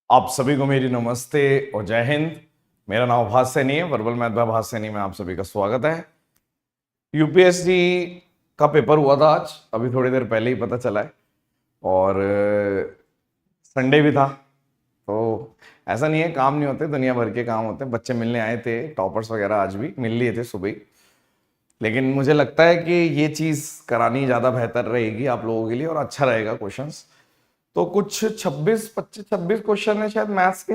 आप सभी को मेरी नमस्ते और जय हिंद। मेरा नाम भास सैनी है, वर्बल मैथ बाय भास सैनी में आप सभी का स्वागत है। यूपीएससी का पेपर हुआ था आज, अभी थोड़ी देर पहले ही पता चला है। और संडे भी था, तो ऐसा नहीं है काम नहीं होते, दुनिया भर के काम होते हैं। बच्चे मिलने आए थे, टॉपर्स वगैरह आज भी मिल लिए थे सुबह ही। लेकिन मुझे लगता है कि ये चीज़ करानी ज़्यादा बेहतर रहेगी आप लोगों के लिए और अच्छा रहेगा क्वेश्चंस। तो कुछ 26 क्वेश्चन है शायद मैथ्स के,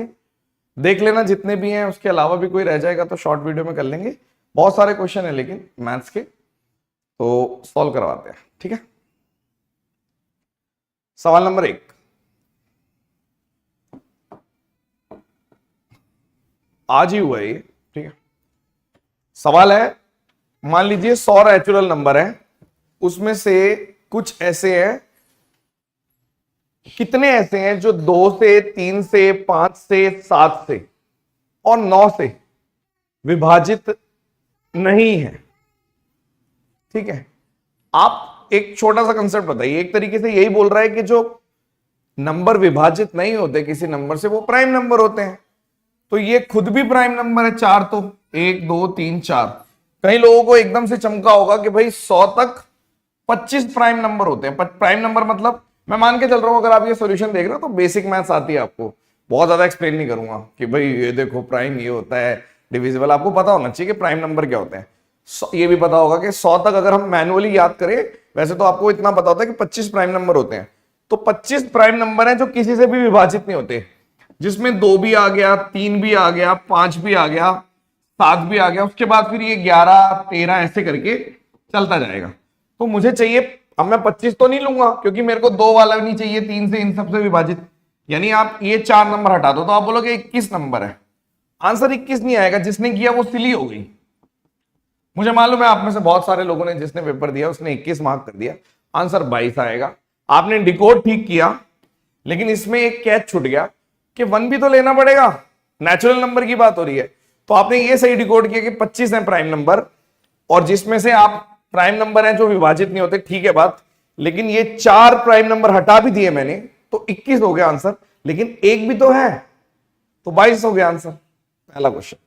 देख लेना जितने भी हैं। उसके अलावा भी कोई रह जाएगा तो शॉर्ट वीडियो में कर लेंगे। बहुत सारे क्वेश्चन है लेकिन मैथ्स के, तो सॉल्व करवाते हैं। ठीक है, सवाल नंबर 1। आज ही हुआ ये। ठीक है, सवाल है, मान लीजिए 100 नेचुरल नंबर है, उसमें से कुछ ऐसे हैं, कितने ऐसे हैं जो 2 से 3 से 5 से 7 से और 9 से विभाजित नहीं है। ठीक है, आप एक छोटा सा कंसेप्ट बताइए। एक तरीके से यही बोल रहा है कि जो नंबर विभाजित नहीं होते किसी नंबर से वो प्राइम नंबर होते हैं। तो ये खुद भी प्राइम नंबर है, 4 तो 1 2 3 4। कई लोगों को एकदम से चमका होगा कि भाई 100 तक 25 प्राइम नंबर होते हैं। प्राइम नंबर मतलब मैं मान के चल रहा हूं, अगर आप ये सॉल्यूशन देख रहे हो तो बेसिक मैथ्स आती है आपको, बहुत ज्यादा एक्सप्लेन नहीं करूंगा कि भाई ये देखो प्राइम ये होता है, डिविजिबल आपको पता होना चाहिए कि प्राइम नंबर क्या होते हैं। ये भी पता होगा कि 100 तक अगर हम मैनुअली याद करें, वैसे तो आपको इतना पता होता है कि 25 प्राइम नंबर होते हैं। तो 25 प्राइम नंबर हैं जो किसी से भी विभाजित नहीं होते, जिसमें 2 भी आ गया, 3 भी आ गया, 5 भी आ गया, 7 भी आ गया, उसके बाद फिर ये 11 13 ऐसे करके चलता जाएगा। तो मुझे चाहिए, अब मैं 25 तो नहीं लूंगा क्योंकि मेरे को 2 वाला भी नहीं चाहिए 3 से इन सबसे विभाजित। यानी आप ये 4 नंबर हटा दो तो आप बोलोगे 21 नंबर है। आंसर 21 नहीं आएगा, जिसने किया वो सिली हो गई। मुझे मालूम है आप में से बहुत सारे लोगों ने, जिसने पेपर दिया उसने 21 मार्क कर दिया, आंसर 22 आएगा। आपने डिकोड ठीक किया, लेकिन इसमें एक कैच छूट गया कि 1 भी तो लेना पड़ेगा, नेचुरल नंबर की बात हो रही है। तो आपने ये सही डिकोड किया कि 25 है प्राइम नंबर, और जिसमें से आप प्राइम नंबर हैं जो विभाजित नहीं होते, ठीक है बात। लेकिन ये 4 प्राइम नंबर हटा भी दिए मैंने, तो 21 हो गया आंसर। लेकिन एक भी तो है, तो 22 हो गया आंसर। पहला question.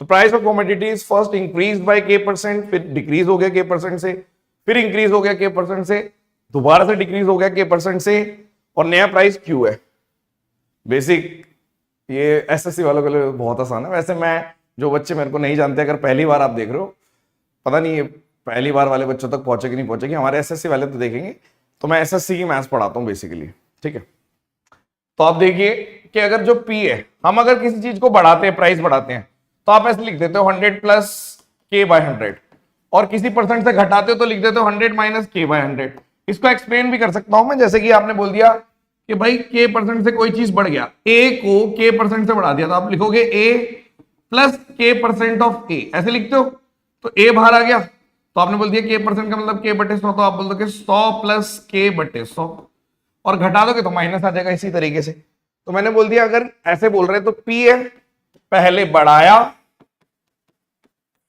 The price of commodities first increase by के परसेंट, फिर डिक्रीज हो गया के परसेंट से, फिर इंक्रीज हो गया के परसेंट से, दोबारा से डिक्रीज हो गया के परसेंट से, और नया प्राइस क्यू है। बेसिक ये एसएससी वालों के लिए बहुत आसान है। वैसे मैं, जो बच्चे मेरे को नहीं जानते, अगर पहली बार आप देख रहे हो, पता नहीं ये पहली बार वाले बच्चों तक पहुंचे कि नहीं पहुंचेगी, हमारे एसएससी वाले तो देखेंगे। तो मैं एसएससी की मैथ्स पढ़ाता हूं बेसिकली। ठीक है, तो आप देखिए कि अगर जो पी है, हम अगर किसी चीज को बढ़ाते हैं, प्राइस बढ़ाते हैं, तो आप ऐसे लिख देते हो 100 प्लस के बाय 100, और किसी परसेंट से घटाते हो तो लिख देते हो 100 माइनस के बाय 100। इसको एक्सप्लेन भी कर सकता हूं मैं, जैसे कि आपने बोल दिया कि भाई के परसेंट से कोई चीज बढ़ गया, ए को के परसेंट से बढ़ा दिया, तो आप लिखोगे ए प्लस के परसेंट ऑफ ए, ऐसे लिखते हो। तो ए बाहर आ गया, तो आपने बोल दिया के परसेंट का मतलब के बटे 100, तो आप बोल दोगे 100 प्लस के बटे 100, और घटा दोगे तो माइनस आ जाएगा इसी तरीके से। तो मैंने बोल दिया, अगर ऐसे बोल रहे तो पी है, पहले बढ़ाया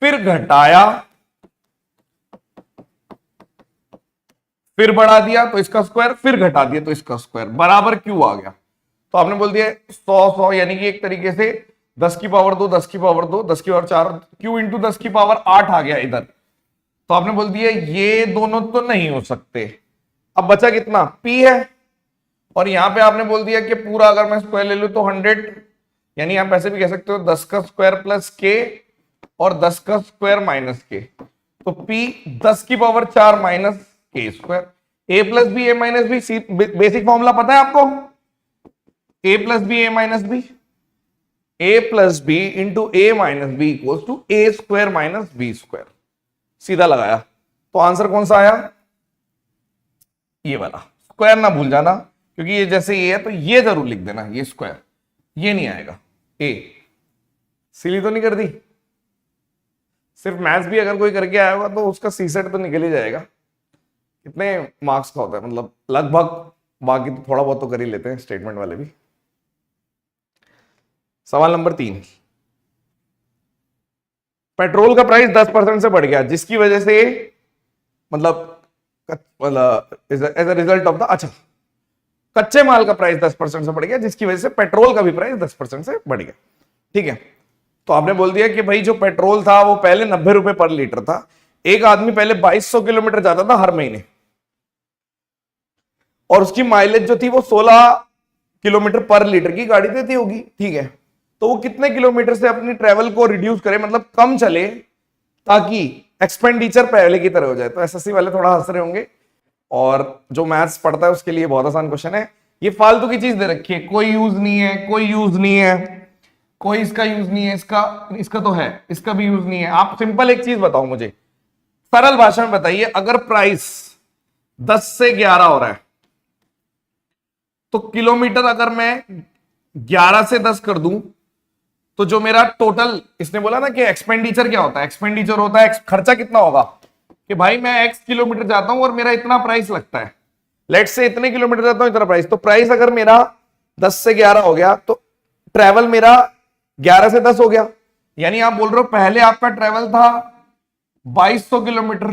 फिर घटाया फिर बढ़ा दिया तो इसका स्क्वायर, फिर घटा दिया तो इसका स्क्वायर, बराबर क्यू आ गया। तो आपने बोल दिया 100 यानी कि एक तरीके से 10 की पावर 2 10 की पावर 2 10 की पावर 4 क्यू इंटू 10 की पावर 8 आ गया इधर। तो आपने बोल दिया ये दोनों तो नहीं हो सकते। अब बचा कितना, पी है, और यहां पे आपने बोल दिया कि पूरा अगर मैं स्क्वायर ले लूं तो 100, यानी आप ऐसे भी कह सकते हो 10 का स्क्वायर प्लस के और 10 का स्क्वायर माइनस के। तो P 10 की power 4 minus K square, A plus B A minus B, basic formula पता है आपको, A plus B A minus B, A plus B into A minus B equals to A square minus B square. सीधा लगाया तो answer कौन सा आया, ये वाला। स्क्वायर ना भूल जाना, क्योंकि ये जैसे ये है तो ये जरूर लिख देना, ये स्क्वायर, ये नहीं आएगा। ए सिली तो नहीं कर दी। सिर्फ मैथ्स भी अगर कोई करके आया होगा तो उसका सी सेट तो निकल ही जाएगा। कितने मार्क्स का होता है, मतलब लगभग, बाकी तो थोड़ा बहुत तो कर ही लेते हैं स्टेटमेंट वाले भी। सवाल नंबर 3, पेट्रोल का प्राइस 10% से बढ़ गया, जिसकी वजह से मतलब as a result of the, अच्छा, कच्चे माल का प्राइस 10% से बढ़ गया, जिसकी वजह से पेट्रोल का भी प्राइस 10% से बढ़ गया। ठीक है, तो आपने बोल दिया कि भाई जो पेट्रोल था वो पहले 90 रुपए पर लीटर था, एक आदमी पहले 2200 किलोमीटर जाता था हर महीने, और उसकी माइलेज जो थी वो 16 किलोमीटर पर लीटर की गाड़ी देती होगी। ठीक है, तो वो कितने किलोमीटर से अपनी ट्रेवल को रिड्यूस करे, मतलब कम चले, ताकि एक्सपेंडिचर पहले की तरह हो जाए। तो एसएससी वाले थोड़ा हंस रहे होंगे, और जो मैथ्स पढ़ता है उसके लिए बहुत आसान क्वेश्चन है। ये फालतू की चीज दे रखी है, कोई यूज नहीं है, कोई यूज नहीं है, कोई इसका यूज नहीं है, इसका तो है, इसका भी यूज नहीं है। आप सिंपल एक चीज बताओ मुझे, सरल भाषा में बताइए, अगर प्राइस 10 से 11 हो रहा है, तो किलोमीटर अगर मैं 11 से 10 कर दूं, तो जो मेरा टोटल, इसने बोला ना कि एक्सपेंडिचर क्या होता है, एक्सपेंडिचर होता है खर्चा कितना होगा, कि भाई मैं x किलोमीटर जाता हूं और मेरा इतना प्राइस लगता है, लेट्स से इतने किलोमीटर जाता हूं इतना प्राइस, तो प्राइस अगर मेरा 10 से 11 हो गया, तो ट्रेवल मेरा 11 से 10 हो गया। यानी आप बोल रहे हो पहले आपका ट्रेवल था 2200 किलोमीटर,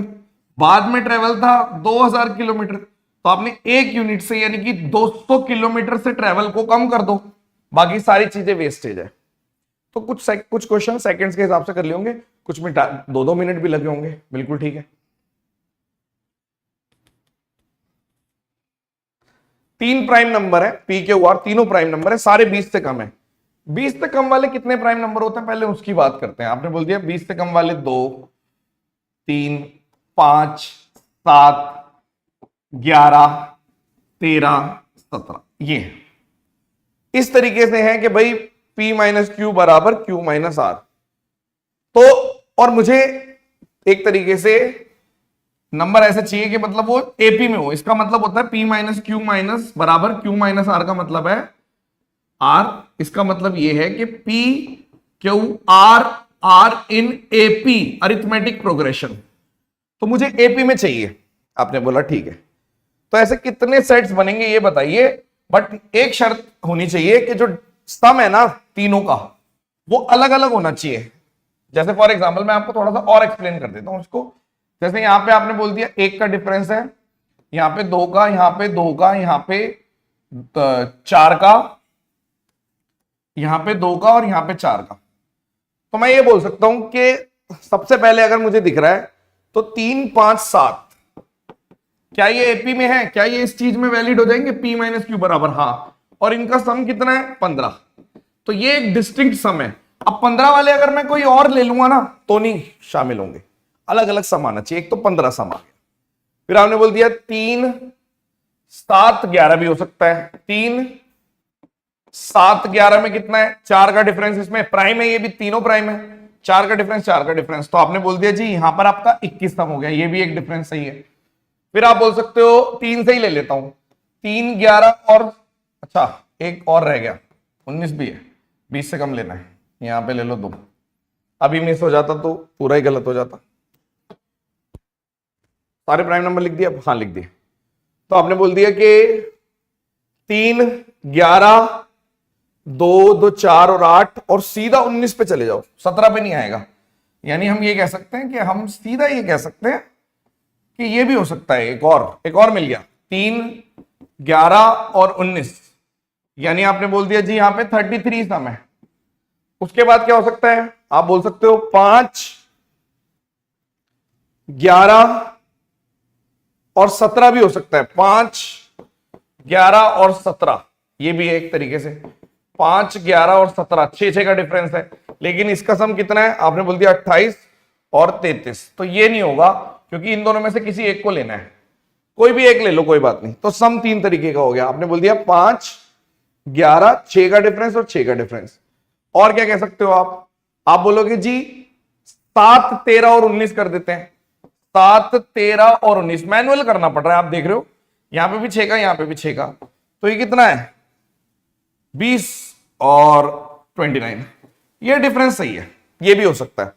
बाद में ट्रेवल था 2000 किलोमीटर, तो आपने एक यूनिट से यानी कि 200 किलोमीटर से ट्रेवल को कम कर दो, बाकी सारी चीजें वेस्टेज है। तो कुछ क्वेश्चन सेकंड्स के हिसाब से कर लिए होंगे, कुछ में 2-2 मिनट भी लगे होंगे, बिल्कुल ठीक है। 3 प्राइम नंबर है, पी क्यू आर तीनों प्राइम नंबर है, सारे 20 से कम है। 20 से कम वाले कितने प्राइम नंबर होते हैं, पहले उसकी बात करते हैं। आपने बोल दिया 20 से कम वाले 2, 3, 5, 7, 11, 13, 17, ये इस तरीके से है कि भाई P माइनस क्यू बराबर Q माइनस आर। तो और मुझे एक तरीके से नंबर ऐसे चाहिए कि मतलब वो एपी में हो, इसका मतलब होता है P माइनस क्यू माइनस बराबर Q माइनस आर, का मतलब है R, इसका मतलब ये है कि P Q R R in AP arithmetic progression. तो मुझे एपी में चाहिए, आपने बोला ठीक है। तो ऐसे कितने सेट्स बनेंगे ये बताइए, बट एक शर्त होनी चाहिए कि जो सम है ना तीनों का, वो अलग अलग होना चाहिए। जैसे फॉर एग्जांपल मैं आपको थोड़ा सा और एक्सप्लेन कर देता हूं उसको। जैसे यहां पे आपने बोल दिया 1 का डिफरेंस है, यहां पे 2 का, यहां पे 2 का, यहां पे 4 का, यहां पे 2 का और यहां पे 4 का। तो मैं ये बोल सकता हूं कि सबसे पहले अगर मुझे दिख रहा है तो 3, 5, 7, क्या ये एपी में है, क्या ये इस चीज में वैलिड हो जाएंगे, P माइनस क्यू बराबर, हाँ, और इनका सम कितना है 15। तो ये एक डिस्टिंक्ट सम है। अब 15 वाले अगर मैं कोई और ले लूंगा ना तो नहीं शामिल होंगे, अलग अलग सम आना चाहिए। एक तो 15 सम आ गया, फिर आपने बोल दिया 3, 7, 11 भी हो सकता है। 3, 7, 11 में कितना है, 4 का डिफरेंस, इसमें प्राइम है, ये भी तीनों प्राइम है, 4 का डिफरेंस, 4 का डिफरेंस, तो आपने बोल दिया जी यहां पर आपका 21 सम हो गया, ये भी एक डिफरेंस सही है। फिर आप बोल सकते हो 3 से ही ले लेता हूं, 3, 11 और, अच्छा एक और रह गया, 19 भी है, 20 से कम लेना है, यहां पे ले लो 2, अभी मिस हो जाता तो पूरा ही गलत हो जाता। सारे प्राइम नंबर लिख दिया, हाँ लिख दिए। तो आपने बोल दिया कि 3, 11, 2, 2, 4 और 8 और सीधा 19 पे चले जाओ, 17 पे नहीं आएगा। यानी हम ये कह सकते हैं कि हम सीधा ये कह सकते हैं कि ये भी हो सकता है, एक और मिल गया, 3, 11 और 19, यानी आपने बोल दिया जी यहां पे 33 सम है। उसके बाद क्या हो सकता है, आप बोल सकते हो 5, 11 और 17 भी हो सकता है, 5, 11 और 17, ये भी एक तरीके से 5, 11 और 17, 6 का डिफरेंस है, लेकिन इसका सम कितना है, आपने बोल दिया 28 और 33, तो ये नहीं होगा क्योंकि इन दोनों में से किसी एक को लेना है, कोई भी एक ले लो कोई बात नहीं। तो सम 3 तरीके का हो गया, आपने बोल दिया 5, 11, 6 का डिफरेंस और 6 का डिफरेंस। और क्या कह सकते हो आप बोलोगे जी 7, 13 और 19 कर देते हैं, 7, 13 और 19 मैनुअल करना पड़ रहा है, आप देख रहे हो यहां पे भी 6 का, यहां पे भी 6 का, तो ये कितना है 20 और 29, ये डिफरेंस सही है, ये भी हो सकता है।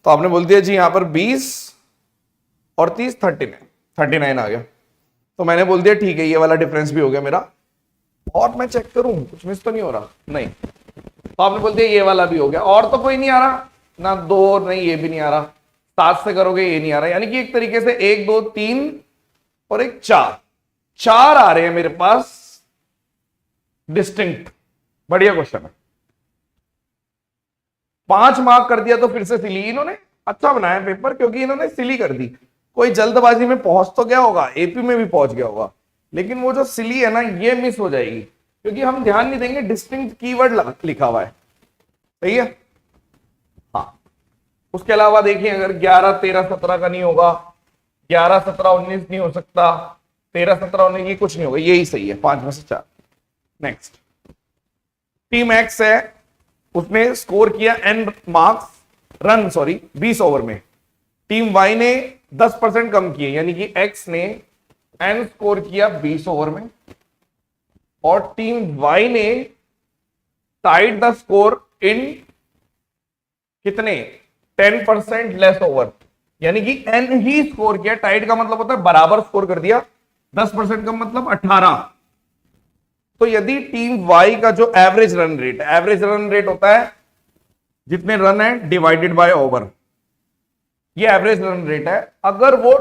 तो आपने बोल दिया जी यहां पर 20 और 30, 39 आ गया। तो मैंने बोल दिया ठीक है, ये वाला डिफरेंस भी हो गया मेरा, और मैं चेक करूं कुछ मिस तो नहीं हो रहा, नहीं। तो आपने बोल दिया ये वाला भी हो गया, और तो कोई नहीं आ रहा ना, 2 नहीं, ये भी नहीं आ रहा, 7 से करोगे ये नहीं आ रहा, यानी कि एक तरीके से 1, 2, 3, और एक 4, 4 आ रहे हैं मेरे पास डिस्टिंक्ट। बढ़िया क्वेश्चन है। 5 मार्क कर दिया तो फिर से सिली। इन्होंने अच्छा बनाया पेपर, क्योंकि इन्होंने सिली कर दी। कोई जल्दबाजी में पहुंच तो गया होगा, एपी में भी पहुंच गया होगा, लेकिन वो जो सिली है ना, ये मिस हो जाएगी, क्योंकि हम ध्यान नहीं देंगे डिस्टिंक्ट कीवर्ड लिखा हुआ है। सही है। हाँ, उसके अलावा देखिए, अगर 11, 13, 17 का नहीं होगा, 11, 17, 19 नहीं हो सकता, 13, 17, 19 ये कुछ नहीं होगा, यही सही है, 5 में से 4। नेक्स्ट, टीम एक्स है, उसने स्कोर किया n marks, run sorry 20 over में। टीम वाई ने 10% कम किए, यानी कि एक्स ने n स्कोर किया 20 ओवर में, और टीम वाई ने टाइड द स्कोर इन कितने 10% लेस ओवर, यानी कि n ही स्कोर किया। टाइड का मतलब होता है बराबर स्कोर कर दिया, 10% का मतलब 18। तो यदि टीम वाई का जो एवरेज रन रेट होता है जितने रन है डिवाइडेड बाय ओवर, ये एवरेज रन रेट है। अगर वो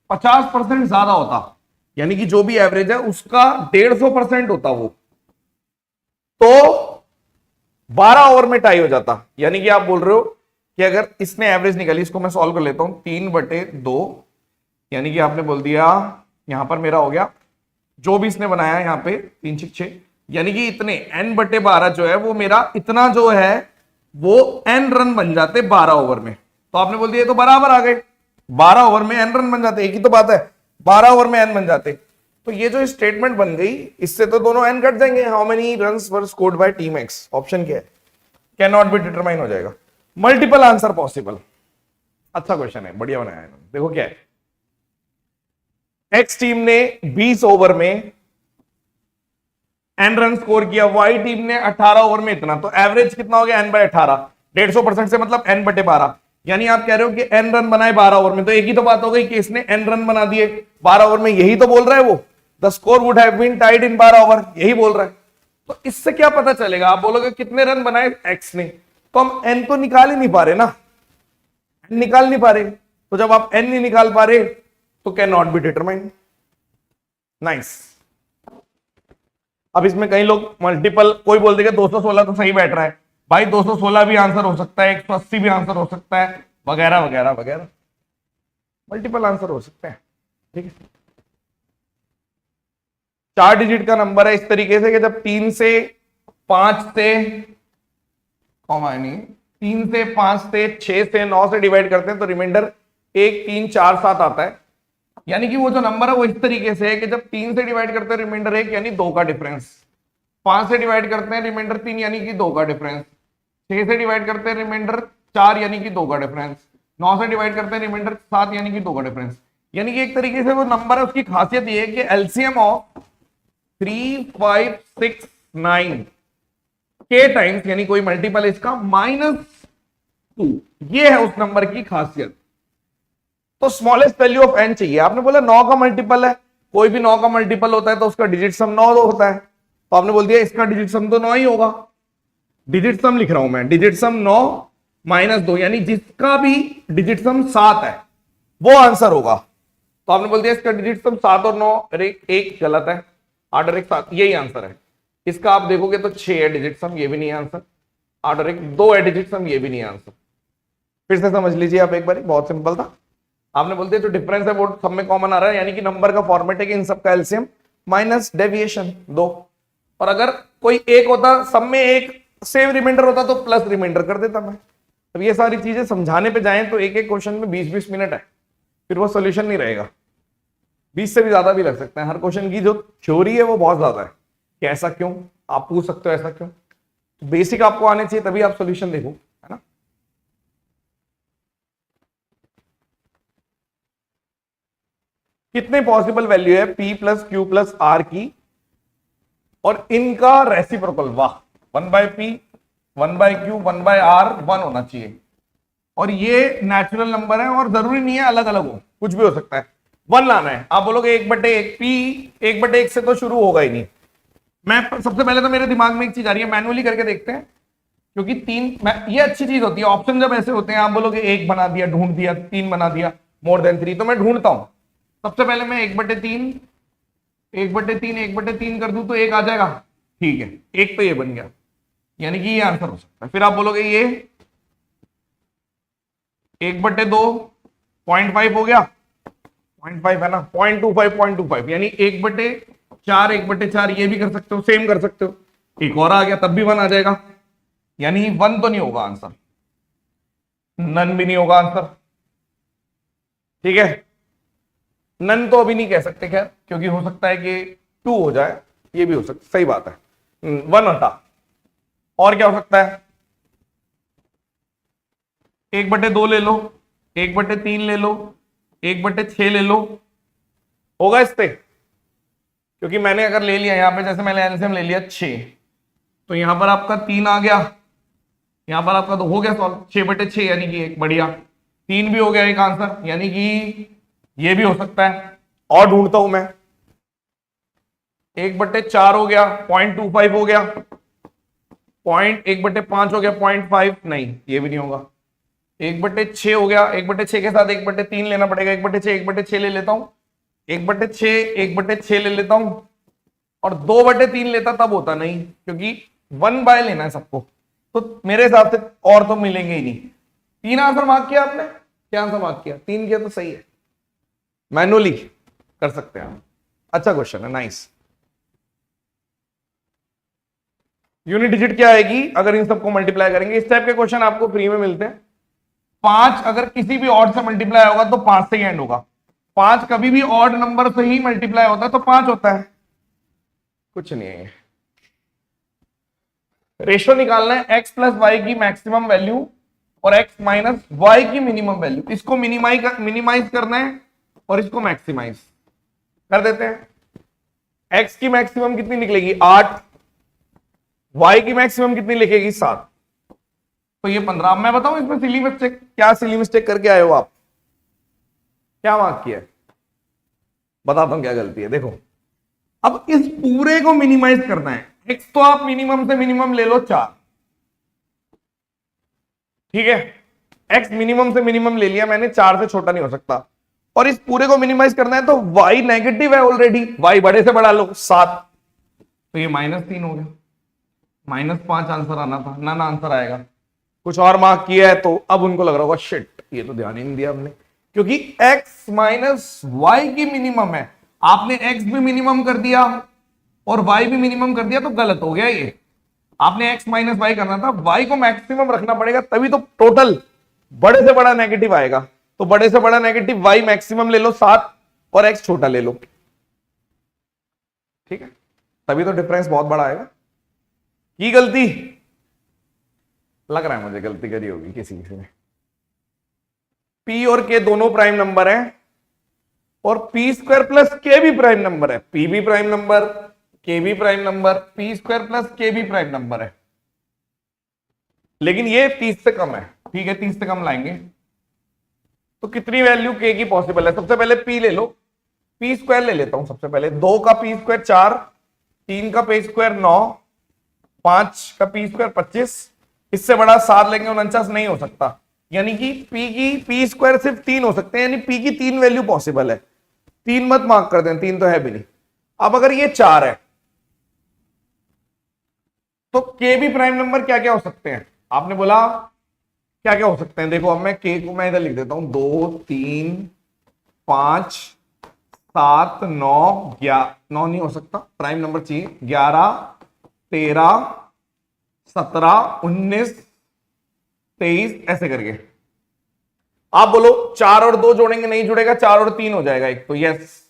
50% ज्यादा होता, यानी कि जो भी एवरेज है उसका 150% होता वो, तो 12 ओवर में टाई हो जाता। यानी कि आप बोल रहे हो कि अगर इसने एवरेज निकाली, इसको मैं सॉल्व कर लेता हूं, 3/2, यानी कि आपने बोल दिया यहां पर मेरा हो गया, जो भी इसने बनाया यहां पे 3, 6, 6, यानी कि इतने n/12 जो है वो मेरा इतना जो है वो n रन बन जाते 12 ओवर में। तो आपने बोल दिया तो बराबर आ गए, 12 ओवर में n रन बन जाते, एक ही तो बात है, 12 ओवर में n बन जाते। तो ये जो स्टेटमेंट बन गई, इससे तो दोनों n कट जाएंगे। How many runs were scored by team x, option क्या है, कैन नॉट बी डिटरमाइन हो जाएगा। Multiple answer possible. अच्छा क्वेश्चन है, बढ़िया बनाया है। देखो क्या है, एक्स टीम ने 20 ओवर में n रन स्कोर किया, वाई टीम ने 18 ओवर में इतना, तो एवरेज कितना हो गया n/18, 150% से मतलब n/12। यानी आप कह रहे हो कि n रन बनाए 12 ओवर में, तो एक ही तो बात हो गई कि इसने n रन बना दिए 12 ओवर में, यही तो बोल रहा है वो, the score would have been tied in 12 over, यही बोल रहा है। तो इससे क्या पता चलेगा, आप बोलोगे कितने रन बनाए एक्स ने, तो हम n तो निकाल ही नहीं पा रहे ना, निकाल नहीं पा रहे। तो जब आप n नहीं निकाल पा रहे तो can not be determined. Nice. अब इसमें कई लोग मल्टीपल, कोई बोल देगा 216 तो सही बैठ रहा है, भाई 216 भी आंसर हो सकता है, 180 भी आंसर हो सकता है, वगैरह वगैरह वगैरह, मल्टीपल आंसर हो सकते हैं। ठीक है, 4 डिजिट का नंबर है इस तरीके से कि जब 3 से 5 से कॉमा नहीं, 3 से 5 से 6 से 9 से डिवाइड करते हैं तो रिमाइंडर 1, 3, 4, 7 आता है। यानी कि वो जो नंबर है वो इस तरीके से है कि जब 3 से डिवाइड करते हैं रिमाइंडर 1 यानी 2 का डिफरेंस, 5 से डिवाइड करते हैं रिमाइंडर 3 यानी कि 2 का डिफरेंस, 6 से डिवाइड करते हैं रिमाइंडर 4 यानी कि 2 का डिफरेंस, 9 से डिवाइड करते हैं रिमाइंडर 7 यानी कि 2 का डिफरेंस। यानी कि एक तरीके से वो नंबर है, उसकी खासियत ये है कि एलसीएम ऑफ 3, 5, 6, 9 के टाइम्स, यानी कोई मल्टीपल इसका -2, ये है उस नंबर की खासियत। तो स्मॉलेस्ट वैल्यू ऑफ n चाहिए। आपने बोला 9 का मल्टीपल है, कोई भी 9 का मल्टीपल होता है तो उसका डिजिट सम 9 होता है, तो आपने बोल दिया इसका डिजिट सम तो 9 ही होगा। डिजिट सम लिख रहा हूं मैं, डिजिट सम 9 -2, यानी जिसका भी डिजिट सम 7 है वो आंसर होगा। तो आपने बोल दिया इसका डिजिट सम 7 और 9, अरे एक गलत है, 8 और 1 7, यही आंसर है। इसका आप देखोगे तो 6 है डिजिट सम, ये भी नहीं आंसर, 8 और 1 2 है डिजिट सम, ये भी नहीं आंसर। फिर से समझ लीजिए आप एक बार, बहुत सिंपल था। आपने बोलते जो डिफरेंस है वो सब में कॉमन आ रहा है, यानी कि नंबर का फॉर्मेट है कि इन सब का एलसीएम माइनस डेविएशन 2, और अगर कोई एक होता सब में एक सेम रिमाइंडर होता तो प्लस रिमाइंडर कर देता मैं। अब ये सारी चीजें समझाने पे जाएं तो एक एक क्वेश्चन में 20-20 मिनट है, फिर वो सोल्यूशन नहीं रहेगा, 20 से भी ज्यादा भी लग सकते हैं। हर क्वेश्चन की जो थ्योरी है वो बहुत ज्यादा है कि ऐसा क्यों, आप पूछ सकते हो ऐसा क्यों, तो बेसिक आपको आने चाहिए तभी आप सोल्यूशन देखो, है ना। कितने पॉसिबल वैल्यू है p + q + r की और इनका रेसिप्रोकल, वाह, 1/p 1/q 1/r 1 होना चाहिए, और ये नेचुरल नंबर है और जरूरी नहीं है अलग अलग हो, कुछ भी हो सकता है, 1 लाना है। आप बोलोगे 1/1, p 1/1 से तो शुरू होगा ही नहीं। मैं सबसे पहले तो मेरे दिमाग में एक चीज आ रही है, मैनुअली करके देखते हैं, क्योंकि 3 ये अच्छी चीज होती है। ऑप्शन जब ऐसे होते हैं, आप बोलोगे 1 बना दिया, ढूंढ दिया, 3 बना दिया, मोर देन 3, तो मैं ढूंढता हूं सबसे पहले मैं 1/3 1/3 1/3 कर दूं तो 1 आ जाएगा, ठीक है, एक तो ये बन गया, यानी कि ये आंसर हो सकता है। फिर आप बोलोगे ये 1/2 0.5 हो गया, 0.5 है ना, 0.25 यानी 1/4 1/4 ये भी कर सकते हो, सेम कर सकते हो, एक और आ गया तब भी 1 आ जाएगा, यानी 1 तो नहीं होगा आंसर, नन भी नहीं होगा आंसर, ठीक है। नन तो अभी नहीं कह सकते खैर, क्योंकि हो सकता है कि 2 हो जाए, ये भी हो सकता, सही बात है, 1 हटा। और क्या हो सकता है, 1/2 ले लो, 1/3 ले लो, 1/6 ले लो, होगा इस पे, क्योंकि मैंने अगर ले लिया यहां पे, जैसे मैंने एलसीएम ले लिया 6, तो यहां पर आपका 3 आ गया, यहां पर आपका तो हो गया सॉल्व, 6/6 यानी कि एक, बढ़िया, 3 भी हो गया एक आंसर, यानी कि ये भी हो सकता है। और ढूंढता हूं मैं, 1/4 हो गया, 0.25 हो गया, 1/5 हो गया, 0.5 नहीं, ये भी नहीं होगा, 1/6 हो गया, 1/6 के साथ 1/3 लेना पड़ेगा, 1/6 ले लेता हूं, 1/6 ले लेता हूं, और 2/3 लेता तब होता नहीं, क्योंकि 1/, लेना है सबको, तो मेरे हिसाब से और तो मिलेंगे ही नहीं। 3 आंसर मार्क किया आपने, क्या आंसर मार्क किया, 3 किया तो सही है, मैनुअली कर सकते हैं, अच्छा क्वेश्चन है, नाइस। यूनिट डिजिट क्या आएगी अगर इन सबको मल्टीप्लाई करेंगे, इस टाइप के क्वेश्चन आपको फ्री में मिलते हैं। 5 अगर किसी भी ऑड से मल्टीप्लाई होगा तो 5 से ही एंड होगा, 5 कभी भी ऑड नंबर से ही मल्टीप्लाई होता है तो 5 होता है, कुछ नहीं है। रेशियो निकालना है x प्लस वाई की मैक्सिमम वैल्यू और x माइनस वाई की मिनिमम वैल्यू, इसको मिनिमाइज करना है और इसको मैक्सिमाइज कर देते हैं। x की मैक्सिमम कितनी निकलेगी 8, y की मैक्सिमम कितनी लिखेगी 7, तो ये 15। अब मैं बताऊं इसमें सिली मिस्टेक, क्या सिली मिस्टेक करके आए हो आप, क्या मार्क किया है, बताता हूं क्या गलती है। देखो अब इस पूरे को मिनिमाइज करना है, x तो आप मिनिमम से मिनिमम ले लो 4, ठीक है, x मिनिमम से मिनिमम ले लिया मैंने, 4 से छोटा नहीं हो सकता, और इस पूरे को मिनिमाइज करना है तो y नेगेटिव है ऑलरेडी, y बड़े से बड़ा लो 7, तो ये -3 हो गया, -5 आंसर आना था, ना आंसर आएगा। कुछ और मार्क किया है तो अब उनको लग रहा होगा शिट, ये तो ध्यान ही नहीं दिया हमने, क्योंकि x माइनस वाई की मिनिमम है, आपने x भी मिनिमम कर दिया और y भी मिनिमम कर दिया तो गलत हो गया ये, आपने x माइनस वाई करना था, y को मैक्सिमम रखना पड़ेगा तभी तो टोटल बड़े से बड़ा नेगेटिव आएगा, तो बड़े से बड़ा नेगेटिव y मैक्सिमम ले लो 7 और x छोटा ले लो, ठीक है, तभी तो डिफरेंस बहुत बड़ा आएगा। की गलती लग रहा है मुझे, गलती करी होगी किसी ने। p और k दोनों प्राइम नंबर हैं और p² प्लस k भी प्राइम नंबर है, p भी प्राइम नंबर, k भी prime number, p² plus k भी प्राइम नंबर है, लेकिन ये 30 से कम है, ठीक है, 30 से कम लाएंगे तो कितनी वैल्यू k की पॉसिबल है। सबसे पहले p ले लो, p² ले लेता हूं सबसे पहले, 2 का p² 4, 3 का p² 9, 5 का p² 25, इससे बड़ा 7 लेंगे 49 नहीं हो सकता, यानी कि p की p² सिर्फ 3 हो सकते हैं, यानी p की 3 वैल्यू पॉसिबल है, 3 मत मार्क कर दें, 3 तो है भी नहीं। अब अगर ये 4 है तो k भी प्राइम नंबर क्या क्या हो सकते हैं, आपने बोला क्या क्या हो सकते हैं, देखो अब मैं k को मैं इधर लिख देता हूं, 2 3 5 7 9 11, 9 नहीं हो सकता, प्राइम नंबर चाहिए, 11 13 17 19 23 ऐसे करके। आप बोलो 4 और 2 जोड़ेंगे, नहीं जुड़ेगा, 4 और 3 हो जाएगा एक, तो यस,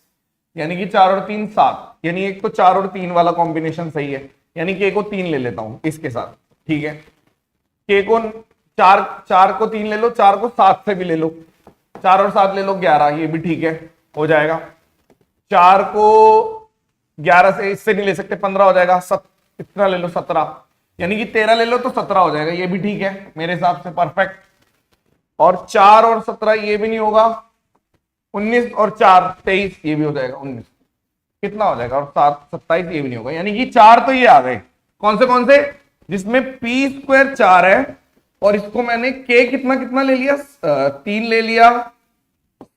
यानी कि 4 और 3 7, यानी एक तो 4 और 3 वाला कॉम्बिनेशन सही है, यानी कि k को 3 ले लेता हूं इसके साथ, ठीक है, k को 4 को 3 ले लो, 4 को 7 से भी ले लो, 4 और 7 ले लो 11, ये भी ठीक है, हो जाएगा। 4 को 11 से इससे नहीं ले सकते, 15 हो जाएगा, इतना ले लो 17, यानी कि 13 ले लो तो 17 हो जाएगा, ये भी ठीक है मेरे हिसाब से, परफेक्ट। और 4 और 17 ये भी नहीं होगा, 19 और 4 23, ये भी हो जाएगा 19, कितना हो जाएगा, और 7 27 ये भी नहीं होगा, यानी कि 4 तो ये आ गए, कौन से जिसमें p² 4 है और इसको मैंने k कितना कितना ले लिया, 3 ले लिया,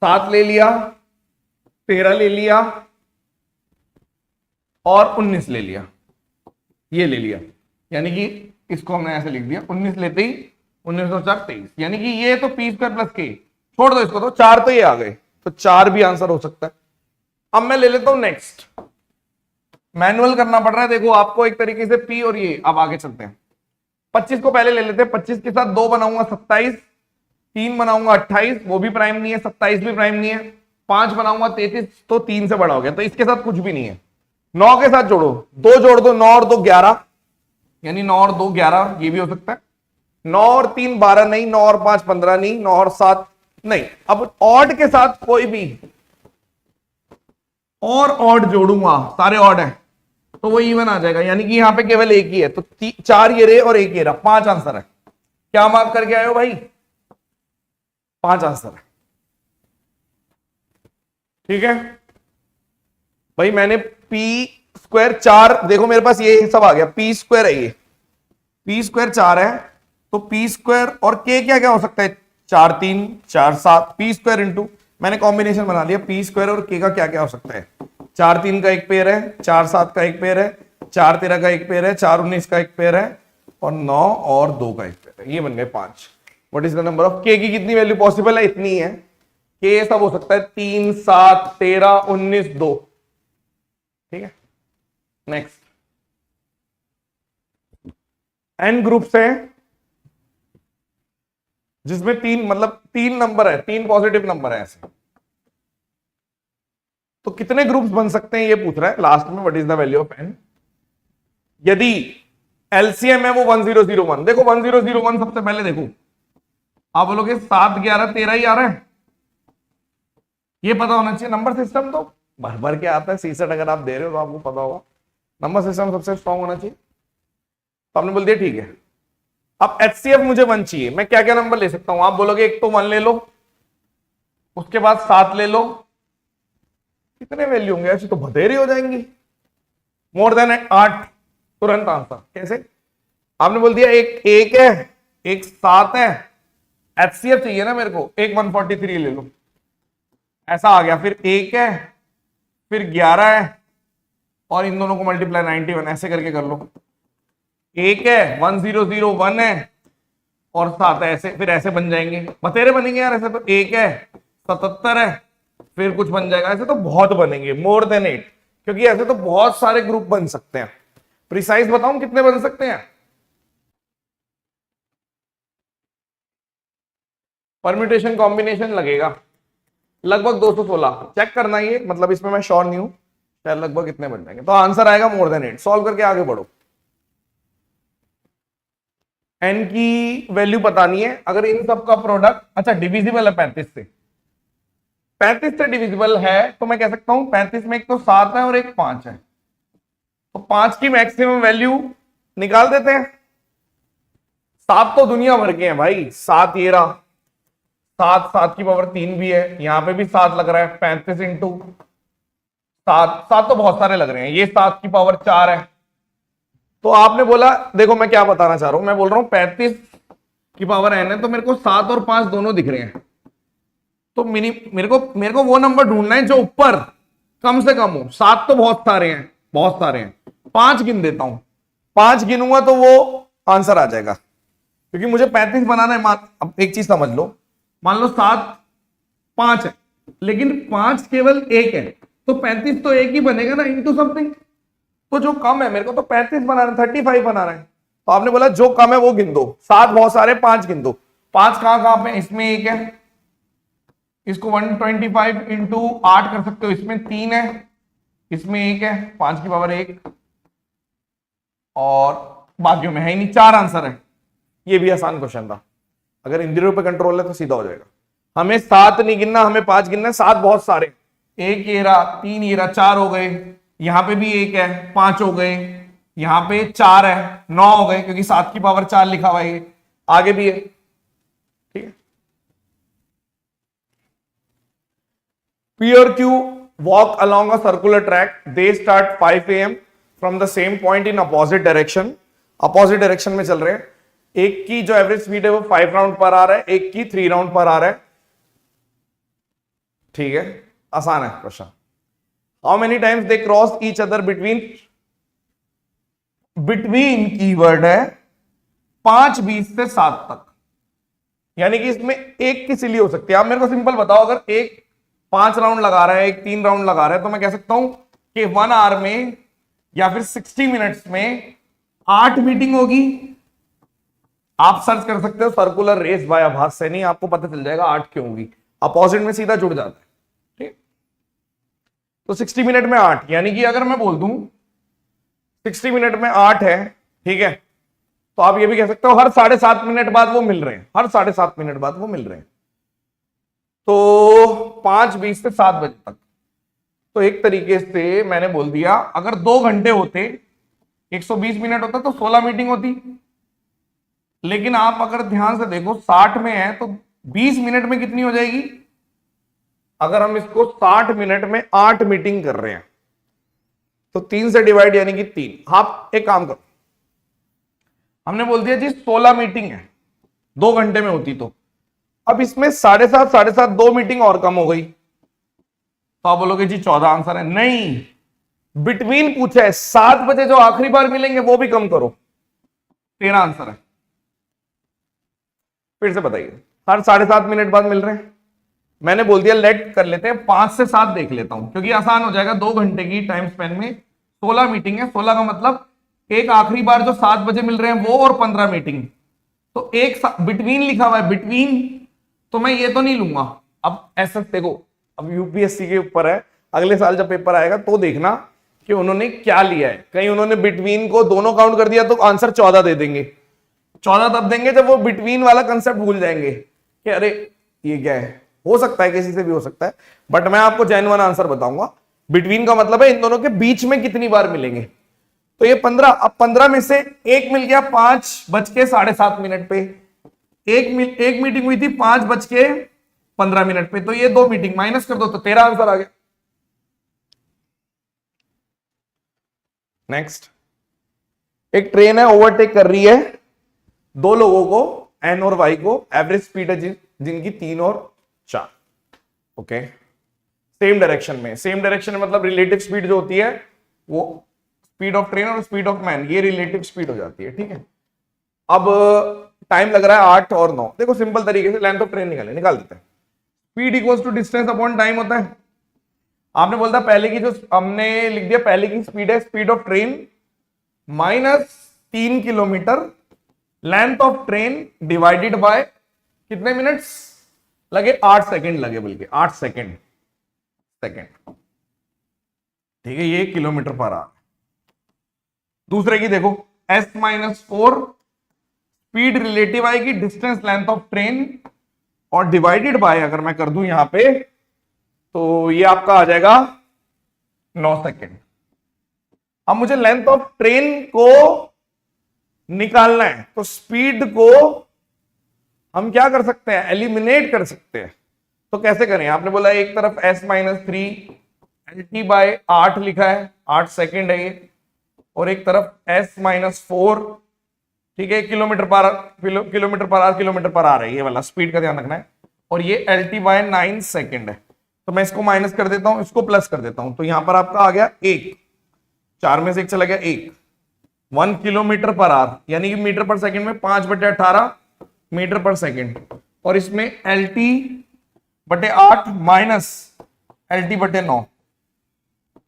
7 ले लिया, 13 ले लिया और 19 ले लिया, ये ले लिया, यानी कि इसको हमने ऐसे लिख दिया 19 लेते ही 19 और 4 23, यानी कि ये तो पी स्क्वायर प्लस के, छोड़ दो इसको, तो 4 तो ये आ गए, तो 4 भी आंसर हो सकता है। अब मैं ले लेता हूं नेक्स्ट, मैनुअल करना पड़ रहा है देखो आपको एक तरीके से पी, और ये अब आगे चलते हैं। 25 को पहले ले लेते हैं, 25 के साथ 2 बनाऊंगा 27, 3 बनाऊंगा 28, वो भी प्राइम नहीं है, 27 भी प्राइम नहीं है, 5 बनाऊंगा 33, तो 3 से बड़ा हो गया, तो इसके साथ कुछ भी नहीं है। 9 के साथ जोड़ो, 2 जोड़ दो, 9 और 2 11, यानी 9 और 2 11, ये भी हो सकता है। 9 और 3 12 नहीं, 9 और 5 15 नहीं, 9 और 7 नहीं। अब ऑड के साथ कोई भी और ऑड जोड़ूंगा, सारे ऑड है, तो वो इवन आ जाएगा, यानी कि यहां पे केवल एक ही है, तो 4 ये रहे और 1 ये रहा, 5 आंसर है। क्या मार्क करके आए हो भाई? 5 आंसर है, ठीक है भाई। मैंने पी स्क्वायर 4, देखो मेरे पास ये सब आ गया, पी स्क्वायर है, ये पी स्क्वायर 4 है, तो पी स्क्वायर और के क्या क्या हो सकता है, 4 3 4 7, पी स्क्वायर इंटू, मैंने कॉम्बिनेशन बना लिया, पी स्क्वायर और के का क्या क्या हो सकता है, 4 3 का एक पेयर है, 4 7 का एक पेयर है, 4 13 का एक पेयर है, 4 19 का एक पेयर है, और 9 और 2 का एक पेयर है, ये बन गए 5। What is the number of के की कितनी वैल्यू पॉसिबल है? इतनी है। के सब हो सकता है 3 7 13 19 2, ठीक है। नेक्स्ट, एन ग्रुप्स है जिसमें 3 मतलब 3 नंबर है, 3 पॉजिटिव नंबर है ऐसे, तो कितने ग्रुप्स बन सकते हैं ये पूछ रहा है लास्ट में, what is the value of N. यदि एलसीएम है वो 1001, देखो 1001 सबसे पहले देखो, आप बोलोगे 7 11 13 ही आ रहा है, ये पता होना चाहिए। नंबर सिस्टम तो भर भर के आता है, सीसेट अगर आप दे रहे हो तो आपको पता होगा, नंबर सिस्टम सबसे स्ट्रॉन्ग होना चाहिए। तो आपने बोल दिया ठीक है। अब एचसीएफ मुझे 1 चाहिए, मैं क्या क्या नंबर ले सकता हूं? आप बोलोगे एक तो 1 ले लो, उसके बाद 7 ले लो, कितने वैल्यू होंगे ऐसे, तो बतेरी हो जाएंगी, मोर देन 8, तुरंत आंसर। कैसे? आपने बोल दिया एक 1 है, एक 7 है, एचसीएफ चाहिए ना मेरे को, एक 143 ले लो, ऐसा आ गया। फिर 1 है, फिर 11 है, और इन दोनों को मल्टीप्लाई 91, ऐसे करके कर लो। 1 है, 1001 है, और 7 है, ऐसे फिर ऐसे बन जाएंगे, बतेरे बनेंगे यार ऐसे। तो 1 है, 77 है, फिर कुछ बन जाएगा, ऐसे तो बहुत बनेंगे, मोर देन 8, क्योंकि ऐसे तो बहुत सारे ग्रुप बन सकते हैं। प्रिसाइज बताऊं कितने बन सकते हैं? परम्यूटेशन कॉम्बिनेशन लगेगा लगभग 216, चेक करना ये, मतलब इसमें मैं श्योर नहीं हूं, शायद लगभग इतने बन जाएंगे, तो आंसर आएगा मोर देन 8। सॉल्व करके आगे बढ़ो। एन की वैल्यू बतानी है, अगर इन सब का प्रोडक्ट, अच्छा डिविजिबल है 35 से, 35 से डिविजिबल है, तो मैं कह सकता हूं 35 में एक तो 7 है और एक 5 है, तो 5 की मैक्सिमम वैल्यू निकाल देते हैं। 7 तो दुनिया भर के हैं भाई, 7 ये रहा, 7 7 की पावर 3 भी है, यहां पे भी 7 लग रहा है, 35 इंटू 7, 7 तो बहुत सारे लग रहे हैं, ये 7 की पावर 4 है। तो आपने बोला, देखो मैं क्या बताना चाह रहा हूं, मैं बोल रहा हूं 35 की पावर n है, तो मेरे को 7 और 5 दोनों दिख रहे हैं, तो मेरे को वो नंबर ढूंढना है जो ऊपर कम से कम हो। 7 तो बहुत सारे हैं, बहुत सारे हैं, 5 गिन देता हूं, 5 गिनूंगा तो वो आंसर आ जाएगा, क्योंकि मुझे 35 बनाना है। अब एक चीज समझ लो, मान लो 7 5 है, लेकिन 5 केवल 1 है, तो 35 तो 1 ही बनेगा ना, इंटू समथिंग, तो जो कम है, मेरे को तो 35 बनाना है, 35 बनाना है, तो आपने बोला जो कम है वो गिन दो। 7 बहुत सारे, 5 गिन दो। 5 कहां पे? इसमें 1 है, इसको 125 इंटू 8 कर सकते हो, इसमें 3 है, इसमें 1 है, 5 की पावर 1, और बाकियों में है ही नहीं, 4 आंसर है। ये भी आसान क्वेश्चन था, अगर इन दिनों पे कंट्रोल है तो सीधा हो जाएगा। हमें 7 नहीं गिनना, हमें 5 गिनना है। 7 बहुत सारे, 1 ये रहा, 3 ये रहा, 4 हो गए, यहां पे भी 1 है, 5 हो गए, यहां पे 4 है, 9 हो गए, क्योंकि 7 की पावर 4 लिखा हुआ है, आगे भी है, ठीक है। P or Q walk along a circular track. They start 5 AM from the same point in opposite direction. Opposite direction में चल रहे हैं। एक की जो एवरेज स्पीड है वो 5 राउंड पर आ रहा है, एक की 3 राउंड पर आ रहा है, ठीक है। आसान है question. How many times they cross each other between, between keyword है 5:20 से 7 तक, यानी कि इसमें एक की सिली हो सकती है। आप मेरे को सिंपल बताओ, अगर एक 5 राउंड लगा रहा है, एक 3 राउंड लगा रहा है, तो मैं कह सकता हूं कि 1 आवर में या फिर 60 मिनट्स में 8 मीटिंग होगी। आप सर्च कर सकते हो सर्कुलर रेस बाय आभास से, नहीं आपको पता चल जाएगा 8 क्यों होगी, अपोजिट में सीधा जुड़ जाता है। ठीक, तो 60 मिनट में 8, यानी कि अगर मैं बोल दूं 60 मिनट में 8 है, ठीक है, तो आप ये भी कह सकते हो हर 7.5 मिनट बाद वो मिल रहे हैं, हर 7.5 मिनट बाद वो मिल रहे हैं। तो 5:20 से 7 बजे तक। तो एक तरीके से मैंने बोल दिया, अगर 2 घंटे होते, 120 मिनट होता तो 16 मीटिंग होती, लेकिन आप अगर ध्यान से देखो 60 में है तो 20 मिनट में कितनी हो जाएगी? अगर हम इसको 60 मिनट में 8 मीटिंग कर रहे हैं तो 3 से डिवाइड यानी कि 3। आप एक काम करो, हमने बोल दिया जी 16 मीटिंग है, 2 घंटे में होती, तो अब इसमें 7:30 2 मीटिंग और कम हो गई, तो आप बोलोगे जी 14 आंसर है। नहीं, बिटवीन पूछा है, 7 बजे जो आखिरी बार मिलेंगे वो भी कम करो, 13 आंसर है। फिर से बताइए, हर 7.5 मिनट बाद मिल रहे हैं। मैंने बोल दिया लेट कर लेते हैं, 5 से 7 देख लेता हूं, क्योंकि आसान हो जाएगा। 2 घंटे की टाइम स्पेन में 16 मीटिंग है, 16 का मतलब एक आखिरी बार जो 7 बजे मिल रहे हैं वो, और 15 मीटिंग, तो एक बिटवीन लिखा हुआ है, बिटवीन, तो मैं ये तो नहीं लूंगा। अब ऐसा देखो, अब यूपीएससी के ऊपर है, अगले साल जब पेपर आएगा तो देखना कि उन्होंने क्या लिया है। कहीं उन्होंने बिटवीन को दोनों काउंट कर दिया तो आंसर 14 दे देंगे। 14 तब देंगे जब वो बिटवीन वाला कंसेप्ट भूल जाएंगे कि अरे ये क्या है। हो सकता है किसी से भी हो सकता है, बट मैं आपको जेन्युइन आंसर बताऊंगा। बिटवीन का मतलब है इन दोनों के बीच में कितनी बार मिलेंगे। तो ये 15, अब 15 में से एक मिल गया 5:07 पे, एक मीटिंग हुई थी 5:15 पे, तो ये 2 मीटिंग माइनस कर दो तो 13 आंसर आ गया। नेक्स्ट, एक ट्रेन है, ओवरटेक कर रही है 2 लोगों को, एन और वाई को, एवरेज स्पीड है जिनकी 3 और 4। ओके, सेम डायरेक्शन में, सेम डायरेक्शन में मतलब रिलेटिव स्पीड जो होती है वो स्पीड ऑफ ट्रेन और स्पीड ऑफ मैन, ये रिलेटिव स्पीड हो जाती है। ठीक है, अब टाइम लग रहा है 8 और 9। देखो सिंपल तरीके से लेंथ ऑफ ट्रेन निकाल देते हैं। Speed equals to distance upon time होता है। आपने बोलता पहले की जो हमने लिख दिया, पहले की स्पीड है speed of train minus 3 kilometre, length of train divided by कितने मिनट्स लगे, 8 सेकेंड लगे, बल्कि 8 सेकेंड। ठीक है, ये किलोमीटर पर आवर। दूसरे की देखो, S-4 स्पीड रिलेटिव आएगी डिस्टेंस लेंथ ऑफ ट्रेन, और डिवाइडेड बाय अगर मैं कर दूं यहां पे तो ये आपका आ जाएगा 9 सेकेंड। अब मुझे लेंथ ऑफ ट्रेन को निकालना है, तो स्पीड को हम क्या कर सकते हैं, एलिमिनेट कर सकते हैं। तो कैसे करें? आपने बोला एक तरफ S-3 LT/8 लिखा है, 8 सेकेंड है ये, और एक तरफ S-4, ठीक है, किलोमीटर पर आवर है, ये वाला स्पीड का ध्यान रखना है, और ये LT/9 सेकेंड है। तो मैं इसको माइनस कर देता हूं, इसको प्लस कर देता हूं, तो यहां पर आपका आ गया 1, 4 में से 1 चला गया 1, 1 किलोमीटर पर आवर, यानी कि मीटर पर सेकेंड में 5/18 मीटर पर सेकेंड, और इसमें LT/8 माइनस LT/9,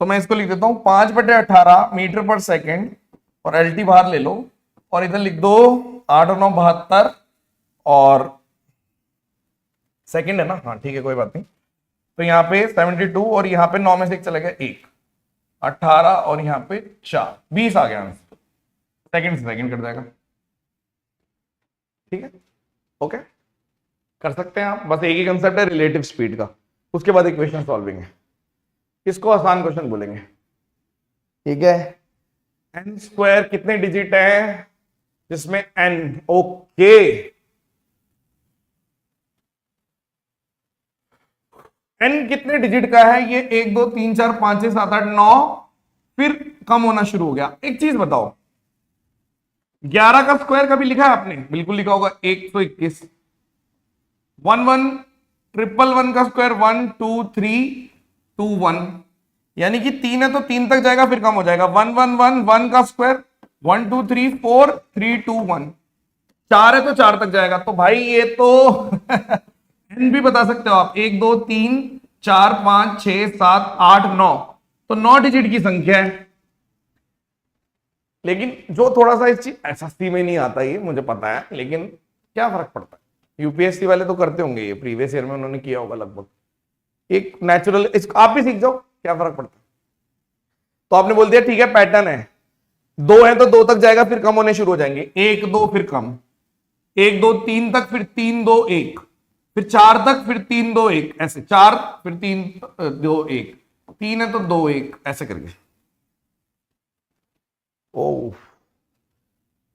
तो मैं इसको लिख देता हूं 5/18 मीटर पर सेकेंड, और LT बाहर ले लो, और इधर लिख दो 8 और 9 72, और सेकेंड है ना, हाँ ठीक है कोई बात नहीं। तो यहाँ पे 72, और यहाँ पे 9 में से 1 चला गया 1, 18, और यहाँ पे 4, 20 आ गया आंसर। सेकेंड से सेकेंड कट जाएगा। ठीक है, ओके, कर सकते हैं आप। बस एक ही कंसेप्ट है रिलेटिव स्पीड का, उसके बाद इक्वेशन सॉल्विंग है। इसको आसान क्वेश्चन बोलेंगे। ठीक है, n² कितने डिजिट है जिसमें n, ओके, n कितने डिजिट का है? ये 1 2 3 4 5 6 7 8 9, फिर कम होना शुरू हो गया। एक चीज बताओ, 11 का स्क्वायर कभी लिखा है आपने? बिल्कुल लिखा होगा, 121। 1 1 1 1 1 का स्क्वायर 1 2 3 2 1, यानी कि 3 है तो 3 तक जाएगा फिर कम हो जाएगा। 1 1 1 1 का स्क्वायर 1 2 3 4 3 2 1, 4 है तो 4 तक जाएगा। तो भाई ये तो n भी बता सकते हो आप, 1 2 3 4 5 6 7 8 9, तो 9 डिजिट की संख्या है। लेकिन जो थोड़ा सा इस चीज एसएससी में नहीं आता ये मुझे पता है, लेकिन क्या फर्क पड़ता है, यूपीएससी वाले तो करते होंगे, ये प्रीवियस ईयर में उन्होंने किया होगा लगभग। एक नेचुरल आप भी सीख जाओ, क्या फर्क पड़ता है। तो आपने बोल दिया ठीक है पैटर्न है, 2 है तो 2 तक जाएगा फिर कम होने शुरू हो जाएंगे, 1 2 फिर कम, 1 2 3 तक, फिर 3 2 1, फिर 4 तक, फिर 3 2 1, ऐसे 4 फिर 3 2 1, 3 है तो 2 1, ऐसे करके। ओ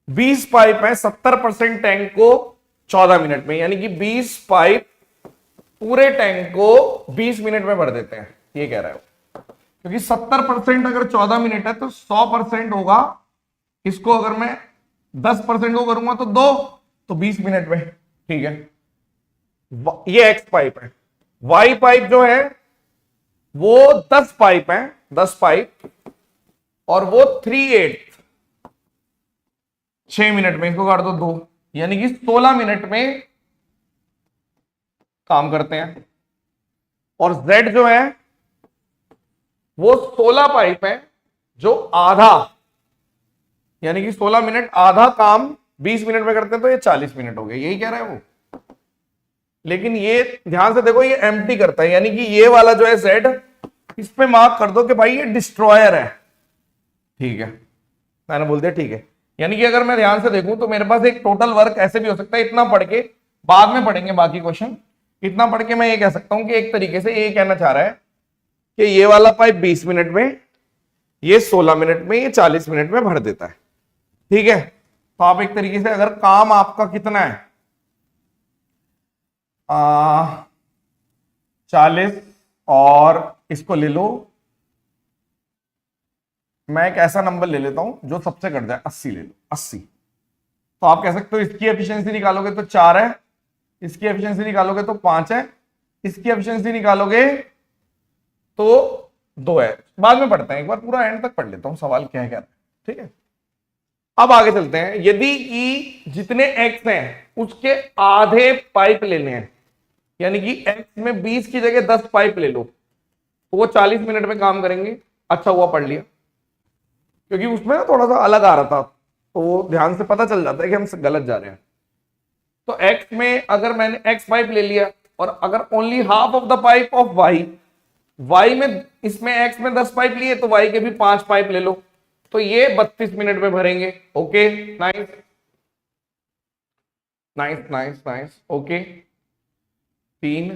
20 पाइप है, 70% टैंक को 14 मिनट में, यानी कि 20 पाइप पूरे टैंक को 20 मिनट में भर देते हैं, ये कह रहा है। क्योंकि 70% अगर 14 मिनट है तो 100% होगा, इसको अगर मैं 10% को करूंगा तो 2, तो 20 मिनट में, ठीक है। ये एक्स पाइप है। वाई पाइप जो है वो 10 पाइप है, 10 पाइप, और वो 3/8 6 मिनट में, इसको काट दो 2, यानी कि 16 मिनट में काम करते हैं। और Z जो है वो 16 पाइप है जो आधा, यानी कि 16 मिनट आधा काम 20 मिनट में करते हैं, तो ये 40 मिनट हो गए, यही कह रहा है वो। लेकिन ये ध्यान से देखो, ये एम्प्टी करता है, यानी कि ये वाला जो है Z, इस पे मार्क कर दो कि भाई ये डिस्ट्रॉयर है, ठीक है। मैंने बोल दिया ठीक है। यानी कि अगर मैं ध्यान से देखूं तो मेरे पास एक टोटल वर्क ऐसे भी हो सकता है, इतना पढ़ के, बाद में पढ़ेंगे बाकी क्वेश्चन, इतना पढ़ के मैं ये कह सकता हूं कि एक तरीके से ये कहना चाह रहा है कि ये वाला पाइप 20 मिनट में, ये 16 मिनट में, ये 40 मिनट में भर देता है, ठीक है। तो आप एक तरीके से अगर काम आपका कितना है 40, और इसको ले लो, मैं एक ऐसा नंबर ले लेता हूं जो सबसे कट जाए, 80 ले लो, 80। तो आप कह सकते हो इसकी एफिशिएंसी निकालोगे तो 4 है, इसकी एफिशिएंसी निकालोगे तो 5 है, इसकी एफिशिएंसी निकालोगे तो 2 है। बाद में पढ़ते हैं, एक बार पूरा एंड तक पढ़ लेता हूं सवाल क्या है, ठीक है। अब आगे चलते हैं। यदि कि जितने एक्स हैं उसके आधे पाइप लेने हैं, यानी कि एक्स में 20 की जगह 10 पाइप ले लो, तो वो 40 मिनट में काम करेंगे। अच्छा हुआ पढ़ लिया, क्योंकि उसमें ना थोड़ा सा अलग आ रहा था, तो वो ध्यान से पता चल जाता है कि हम गलत जा रहे हैं। तो एक्स में अगर मैंने एक्स पाइप ले लिया, और अगर only half of the pipe of Y, Y में, इसमें एक्स में 10 पाइप लिए तो वाई के भी 5 पाइप ले लो, तो ये 32 मिनट में भरेंगे। Okay nice nice nice nice, okay 3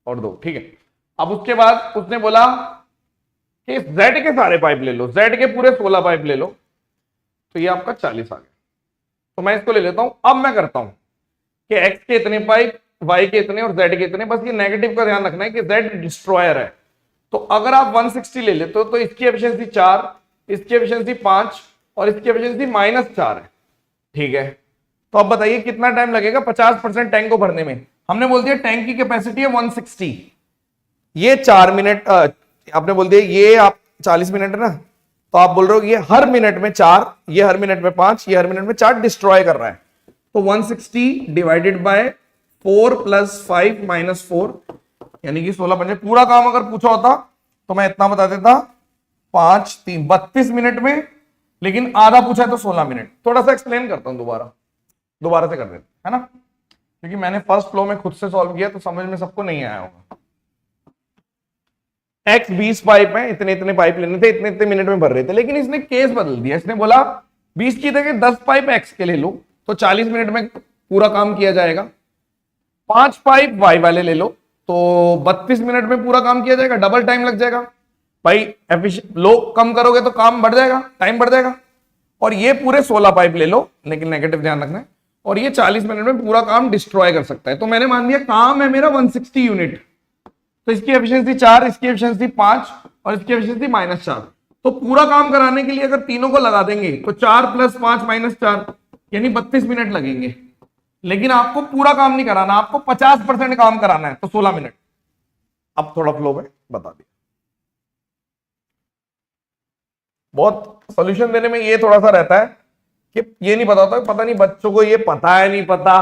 और 2, ठीक है। अब उसके बाद उसने बोला कि Z के सारे पाइप ले लो, Z के पूरे 16 पाइप ले लो, तो ये आपका 40 आ गया। तो मैं इसको ले लेता हूं। अब मैं करता हूं कि X के इतने पाइप, Y के इतने और Z के इतने, बस ये नेगेटिव का ध्यान रखना है कि Z डिस्ट्रॉयर है। तो अगर आप 160 ले लेते हो तो इसकी एफिशिएंसी 4, इसकी एफिशिएंसी 5 और इसकी एफिशिएंसी -4 है, ठीक है। तो अब बताइए कितना टाइम लगेगा 50% टैंक को भरने में। हमने बोल दिया टैंक की कैपेसिटी है 160, ये 4 मिनट, आपने बोल दिया ये आप 40 मिनट है ना, तो आप बोल रहे हो ये हर मिनट में 4, ये हर मिनट में 5, ये हर मिनट में 4 डिस्ट्रॉय कर रहा है। तो 160 डिवाइडेड बाय 4 + 5 - 4, यानी कि 16 पंजे। पूरा काम अगर पूछा होता तो मैं इतना बता देता, 5 3 32 मिनट में, लेकिन आधा पूछा है तो 16 मिनट। थोड़ा सा एक्सप्लेन करता हूं, दोबारा से कर देते है ना, क्योंकि मैंने फर्स्ट फ्लो में खुद से सॉल्व किया तो समझ में सबको नहीं आया होगा। एक्स 20 पाइप है, इतने इतने पाइप लेने थे, इतने इतने मिनट में भर रहे थे, लेकिन इसने केस बदल दिया। इसने बोला 20 की जगह 10 पाइप एक्स के ले लो, तो 40 मिनट में पूरा काम किया जाएगा। 5 पाइप वाई वाले ले लो, तो 32 मिनट में पूरा काम किया जाएगा, डबल टाइम लग जाएगा भाई। लोग कम करोगे तो काम बढ़ जाएगा, टाइम बढ़ जाएगा। और ये पूरे 16 पाइप ले लो, लेकिन नेगेटिव ध्यान रखना है, और ये 40 मिनट में पूरा काम डिस्ट्रॉय कर सकता है। तो मैंने मान लिया काम है मेरा 160 यूनिट, तो इसकी एफिशिएंसी 4, इसकी एफिशिएंसी 5 और इसकी एफिशिएंसी -4। तो पूरा काम कराने के लिए अगर तीनों को लगा देंगे तो 4 + 5 - 4 यानी 32 मिनट लगेंगे। लेकिन आपको पूरा काम नहीं कराना, आपको 50% काम कराना है, तो 16 मिनट। अब थोड़ा फ्लो में बता दिया। बहुत सॉल्यूशन देने में ये थोड़ा सा रहता है कि ये नहीं पता होता, पता नहीं बच्चों को ये पता है नहीं पता।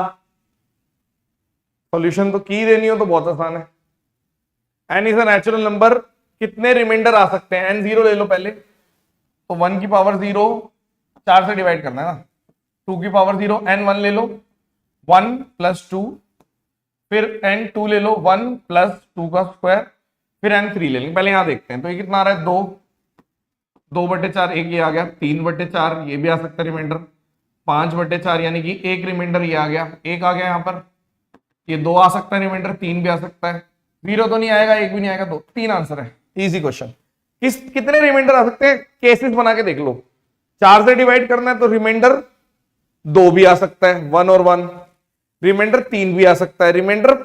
सॉल्यूशन तो की देनी हो तो बहुत आसान है। N is a natural number, कितने रिमाइंडर आ सकते हैं? एन 0 ले लो पहले, तो 1 की पावर 0 4 से डिवाइड करना है ना। 2 की पावर 0, एन 1 ले लो, 1 + 2, फिर एन 2 ले लो, 1 + 2 का स्क्वायर, फिर एन 3 ले लेंगे। पहले यहां देखते हैं, तो ये कितना आ रहा है? 2, 2/4, एक ये आ गया, 3/4 ये भी आ सकता है रिमाइंडर, 5/4 यानी कि एक रिमाइंडर ये आ गया, एक आ गया यहाँ पर, ये 2 आ सकता है रिमाइंडर, 3 भी आ सकता है, 0 तो नहीं आएगा, 1 भी नहीं आएगा, 2, 3 आंसर है। Easy question. कितने रिमाइंडर आ सकते हैं? केसेस बना के देख लो। 4 से डिवाइड करना है तो रिमाइंडर 2 भी आ सकता है, 1 और 1, रिमाइंडर 3 भी आ सकता है, रिमाइंडर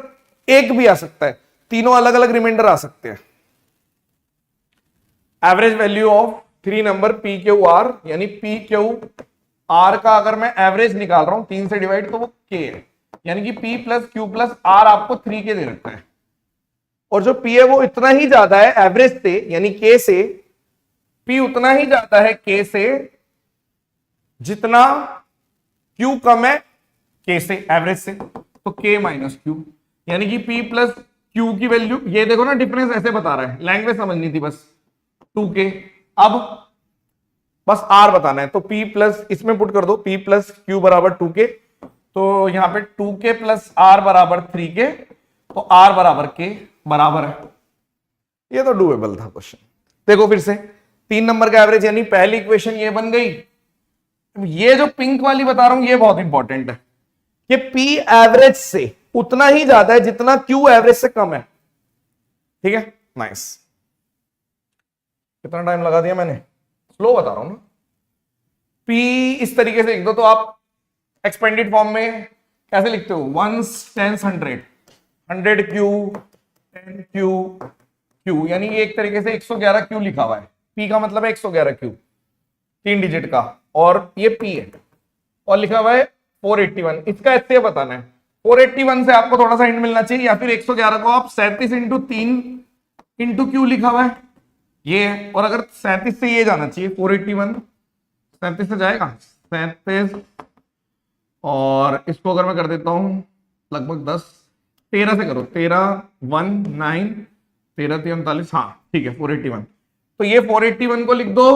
1 भी आ सकता है, तीनों अलग अलग रिमाइंडर आ सकते हैं। Average value of 3 number P Q R, यानी पी क्यू आर का अगर मैं एवरेज निकाल रहा हूं 3 से डिवाइड, तो वो के है, यानी कि P + Q + R आपको 3 के दे रखता है, और जो P है वो इतना ही ज्यादा है एवरेज से, यानी K से, P उतना ही ज्यादा है K से जितना Q कम है K से, एवरेज से, तो K - Q, यानी कि P + Q की वैल्यू, ये देखो ना डिफरेंस ऐसे बता रहा है, लैंग्वेज समझनी थी बस, 2K। अब बस R बताना है, तो P प्लस इसमें पुट कर दो, P + Q = 2K, तो यहां पे 2K + R = 3K, तो R = K बराबर है। ये तो डूएबल था क्वेश्चन। देखो फिर से 3 नंबर का एवरेज, यानी पहली इक्वेशन ये बन गई। ये जो पिंक वाली बता रहा हूं ये बहुत इंपॉर्टेंट है कि P एवरेज से उतना ही ज्यादा है जितना Q एवरेज से कम है। ठीक है, नाइस। कितना टाइम लगा दिया मैंने, स्लो बता रहा हूं ना। P इस तरीके से लिख दो, तो आप एक्सपेंडेड फॉर्म में कैसे लिखते हो? 1s 10s 100, 100Q 10Q Q, यानी ये एक तरीके से 111Q लिखा हुआ है। P का मतलब है 111Q, 3 डिजिट का, और ये P है, और लिखा हुआ है 481। इसका ऐसे बताना है, 481 से आपको थोड़ा सा हिंट मिलना चाहिए, या फिर 111 को आप 37 × 3 × Q लिखा हुआ है ये है, और अगर 37 से ये जाना चाहिए 481, 37 से जाएगा 37, और इसको अगर मैं कर देता हूं लगभग 10, 13 से करो, 13 1 9 13 3 39, हाँ ठीक है 481। तो ये 481 को लिख दो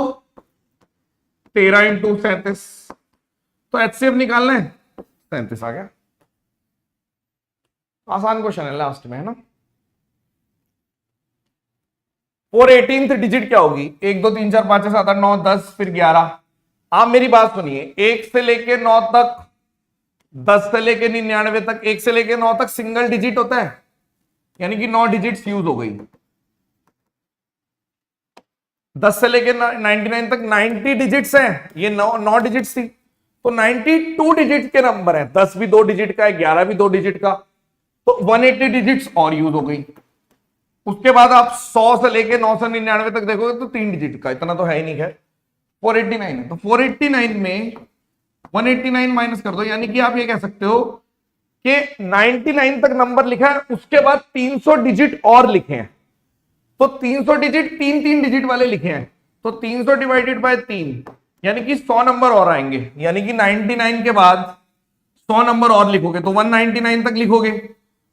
13 × 37, तो HCF निकालना है, 37 आ गया। आसान क्वेश्चन है लास्ट में, है ना। 418th डिजिट क्या होगी? 1 2 3 4 5 6 7 8 9 10 फिर 11। आप मेरी बात सुनिए, 1 से लेके 9 तक, 10 से लेके 99 तक, 1 से लेके 9 तक सिंगल डिजिट होता है, यानी कि 9 डिजिट्स यूज हो गई। 10 से लेके 99 तक 90 डिजिट्स हैं, ये 9 डिजिट्स थी, तो 92 डिजिट के नंबर है। 10 भी 2 डिजिट का है, 11 भी 2 डिजिट का, तो 180 डिजिट्स और यूज हो गई। उसके बाद आप 100 से लेके 999 तक देखोगे तो 3 डिजिट का, इतना तो है ही नहीं है, 489 है, तो 489 में 189 माइनस कर दो, यानी कि आप ये कह सकते हो कि 99 तक नंबर लिखा है, उसके बाद 300 डिजिट और लिखे हैं, तो 300 डिजिट 3 डिजिट वाले लिखे हैं, तो 300 डिवाइडेड बाय 3, यानी कि 100 नंबर और आएंगे, यानी कि 99 के बाद 100 नंबर और लिखोगे तो 199 तक लिखोगे,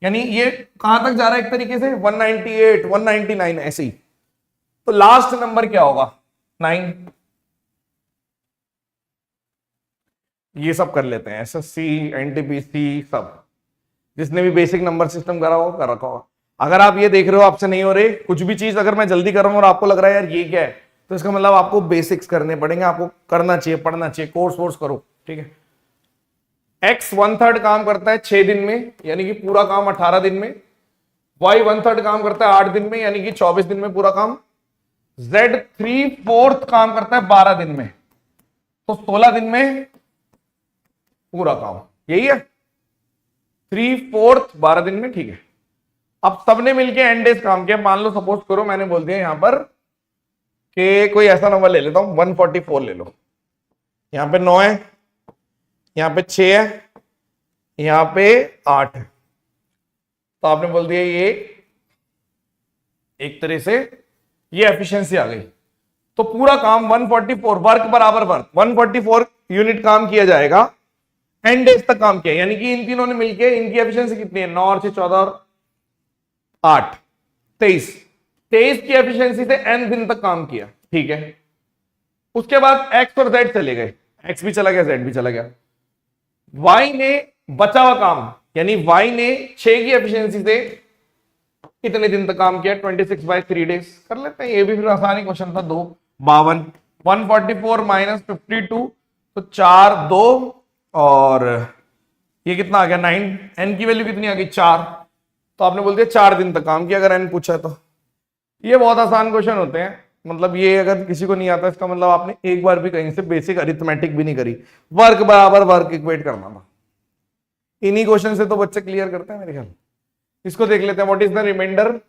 यानी ये कहां तक जा रहा है एक तरीके से 198 199 ऐसे ही। तो लास्ट नंबर क्या होगा? 9। ये सब कर लेते हैं, SSC NTPC सब, जिसने भी बेसिक नंबर सिस्टम करा हो कर रखा होगा। अगर आप ये देख रहे हो आपसे नहीं हो रहे कुछ भी चीज, अगर मैं जल्दी कर रहा हूं और आपको लग रहा है यार ये क्या है, तो इसका मतलब आपको बेसिक्स करने पड़ेंगे, आपको करना चाहिए, पढ़ना चाहिए, कोर्स करो। ठीक है, X 1/3 काम करता है 6 दिन में, यानी कि पूरा काम 18 दिन में। Y 1/3 काम करता है 8 दिन में, यानी कि 24 दिन में पूरा काम। Z 3/4 काम करता है 12 दिन में, तो 16 दिन में पूरा काम। यही है 3/4 12 दिन में। ठीक है, अब सबने मिलके एन डेज काम किया। मान लो सपोज करो मैंने बोल दिया यहां पर कि कोई ऐसा नंबर ले लेता हूं 144 ले लो, यहां पे 9 है, यहां पे 6 है, यहां पे 8 है, तो आपने बोल दिया ये एक तरह से ये एफिशिएंसी आ गई। तो पूरा काम 144 वर्क बराबर वर्क 144 यूनिट काम किया जाएगा, n डेज तक काम किया, यानी कि इन तीनों ने मिलके इनकी एफिशिएंसी कितनी है, 9 और 6 14 और 8 23 की एफिशिएंसी से n दिन तक काम किया, ठीक है। उसके बाद x और z चले गए, x भी चला गया z भी चला गया। y ने बचा हुआ काम, यानी y ने 6 की एफिशिएंसी से कितने दिन तक काम किया, 26/3 डेज। कर लेते हैं, ये भी फिर आसानी क्वेश्चन था। 2 52 144 माइनस 52 तो 4 2 और ये कितना आ गया 9, n की वैल्यू कितनी आ गई 4, तो आपने बोल दिया 4 दिन तक काम किया अगर n पूछा है तो। ये बहुत आसान क्वेश्चन होते हैं, मतलब ये अगर किसी को नहीं आता इसका मतलब आपने एक बार भी कहीं से बेसिक अरिथमेटिक भी नहीं करी, वर्क बराबर वर्क इक्वेट करना था। इन्हीं क्वेश्चन से तो बच्चे क्लियर करते हैं मेरे ख्याल। इसको देख लेते हैं, what is the remainder,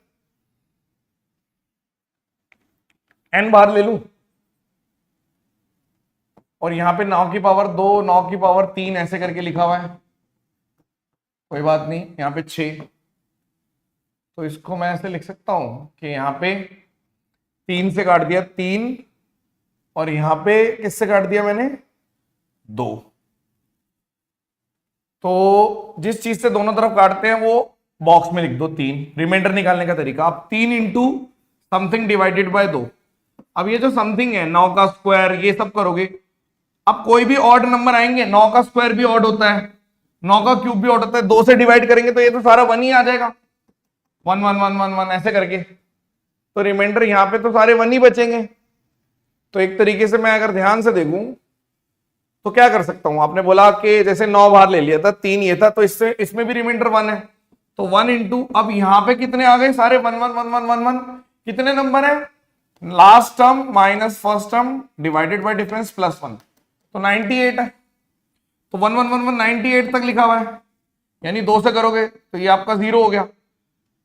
n बाहर ले लूं और यहां पे 9 की पावर 2 9 की पावर 3 ऐसे करके लिखा हुआ है, कोई बात नहीं। यहां पे 6, तो इसको मैं ऐसे लिख सकता हूं कि यहां पे 3 से काट दिया 3 और यहां पे किससे काट दिया मैंने 2। तो जिस चीज से दोनों तरफ काटते हैं वो बॉक्स में लिख दो 3। रिमाइंडर निकालने का तरीका, आप 3 इंटू समथिंग डिवाइडेड बाय 2। अब ये जो समथिंग है 9 का स्क्वायर ये सब करोगे, अब कोई भी ऑड नंबर आएंगे 9 का स्क्वायर भी ऑड होता है, 9 का क्यूब भी ऑड होता है, 2 से डिवाइड करेंगे तो ये तो सारा 1 ही आ जाएगा, 1 1 1 1 1 ऐसे करके। तो रिमाइंडर यहां पे तो सारे 1 ही बचेंगे। तो एक तरीके से मैं अगर ध्यान से देखूं तो क्या कर सकता हूं, आपने बोला कि जैसे 9 बाहर ले लिया था 3 ये था, तो इससे इसमें भी रिमाइंडर 1 है, तो 1 इंटू, अब यहां पे कितने आ गए सारे 1 1 1 1 1 1, कितने नंबर है, last term minus first term divided by difference plus 1, तो 98 है। तो 1 1 1 1 98 तक लिखा हुआ है, यानी 2 से करोगे तो ये आपका 0 हो गया।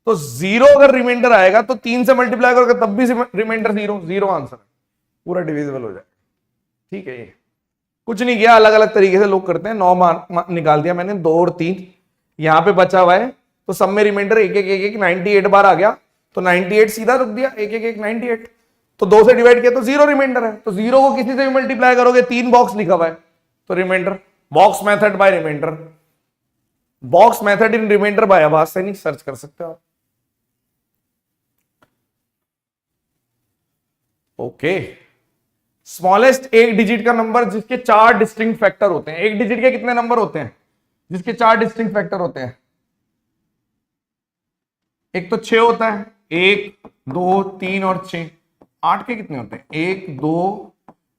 तो 0 अगर रिमाइंडर आएगा तो 3 से मल्टीप्लाई करोगे तब भी रिमाइंडर 0 आंसर है, पूरा डिविजिबल हो जाएगा। ठीक है, ये कुछ नहीं किया, अलग अलग तरीके से लोग करते हैं। 9 निकाल दिया मैंने, 2 और 3 यहां पे बचा हुआ है, तो सब में रिमाइंडर 1 1 1 1 98 बार आ गया, तो 98 सीधा रुक दिया, 1 1 1 98। तो 2 से डिवाइड किया तो 0 रिमाइंडर है, तो 0 को किसी से भी मल्टीप्लाई करोगे, 3 बॉक्स लिखा हुआ है तो remainder. Box method by remainder, box method in remainder by आभास से नहीं सर्च कर सकते आप। ओके, स्मॉलेस्ट एक डिजिट का नंबर जिसके 4 डिस्टिंक्ट फैक्टर होते हैं। एक डिजिट के कितने नंबर होते हैं जिसके 4 डिस्टिंक्ट फैक्टर होते हैं? एक तो 6 होता है, 1 2 3 और 6। 8 के कितने होते हैं? 1 2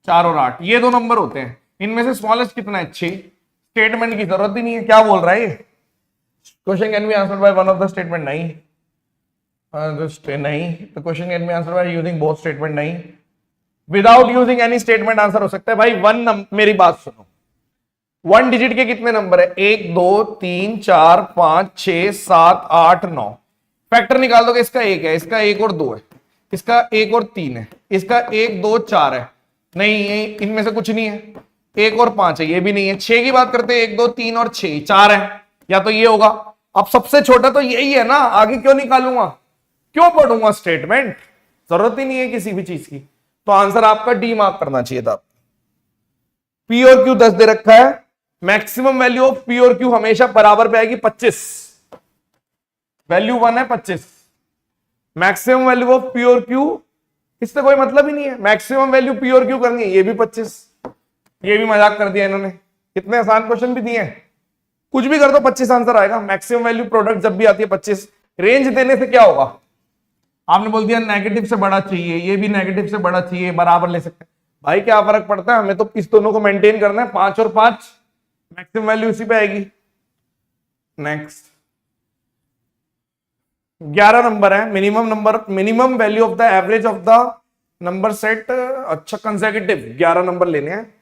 4 और 8, ये 2 नंबर होते हैं। इनमें से स्मॉलेस्ट कितना है? 6। स्टेटमेंट की जरूरत ही नहीं है, क्या बोल रहा है ये? Question can be answered by one of the statement, नहीं नहीं, तो question can be answered by using both statement, नहीं। Without using any statement answer हो सकता है भाई। मेरी बात सुनो, 1 डिजिट के कितने नंबर है? 1 2 3 4 5 6 7 8 9। फैक्टर निकाल दोगे, इसका 1 है, इसका 1 और 2 है, इसका 1 और 3 है, इसका 1 2 4 है, नहीं इनमें से कुछ नहीं है। 1 और 5 है, ये भी नहीं है। 6 की बात करते हैं, 1 2 3 और 6 4 है, या तो ये होगा। अब सबसे छोटा तो यही है ना, आगे क्यों निकालूंगा, क्यों पढ़ूंगा स्टेटमेंट, जरूरत ही नहीं है किसी भी चीज की। तो आंसर आपका डी मार्क करना चाहिए था। पी और क्यू 10 दे रखा है, मैक्सिमम वैल्यू ऑफ पी और क्यू हमेशा बराबर पे आएगी 25। वैल्यू 1 है 25, मैक्सिमम वैल्यू ऑफ पी और क्यू, इससे कोई मतलब ही नहीं है। मैक्सिमम वैल्यू पी और क्यू करनी है, ये भी 25। ये भी मजाक कर दिया इन्होंने, इतने आसान क्वेश्चन भी दिए हैं, कुछ भी कर दो 25 आंसर आएगा। मैक्सिमम वैल्यू प्रोडक्ट जब भी आती है 25। रेंज देने से क्या होगा, आपने बोल दिया नेगेटिव से बड़ा चाहिए, ये भी नेगेटिव से बड़ा चाहिए, बराबर ले सकते हैं भाई, क्या फर्क पड़ता है, हमें तो इस दोनों को मेंटेन करना है। 5 और 5, मैक्सिमम वैल्यू इसी पे आएगी। नेक्स्ट 11 नंबर है, minimum value of the average of the number set. अच्छा, कंसेक्यूटिव 11 नंबर लेने हैं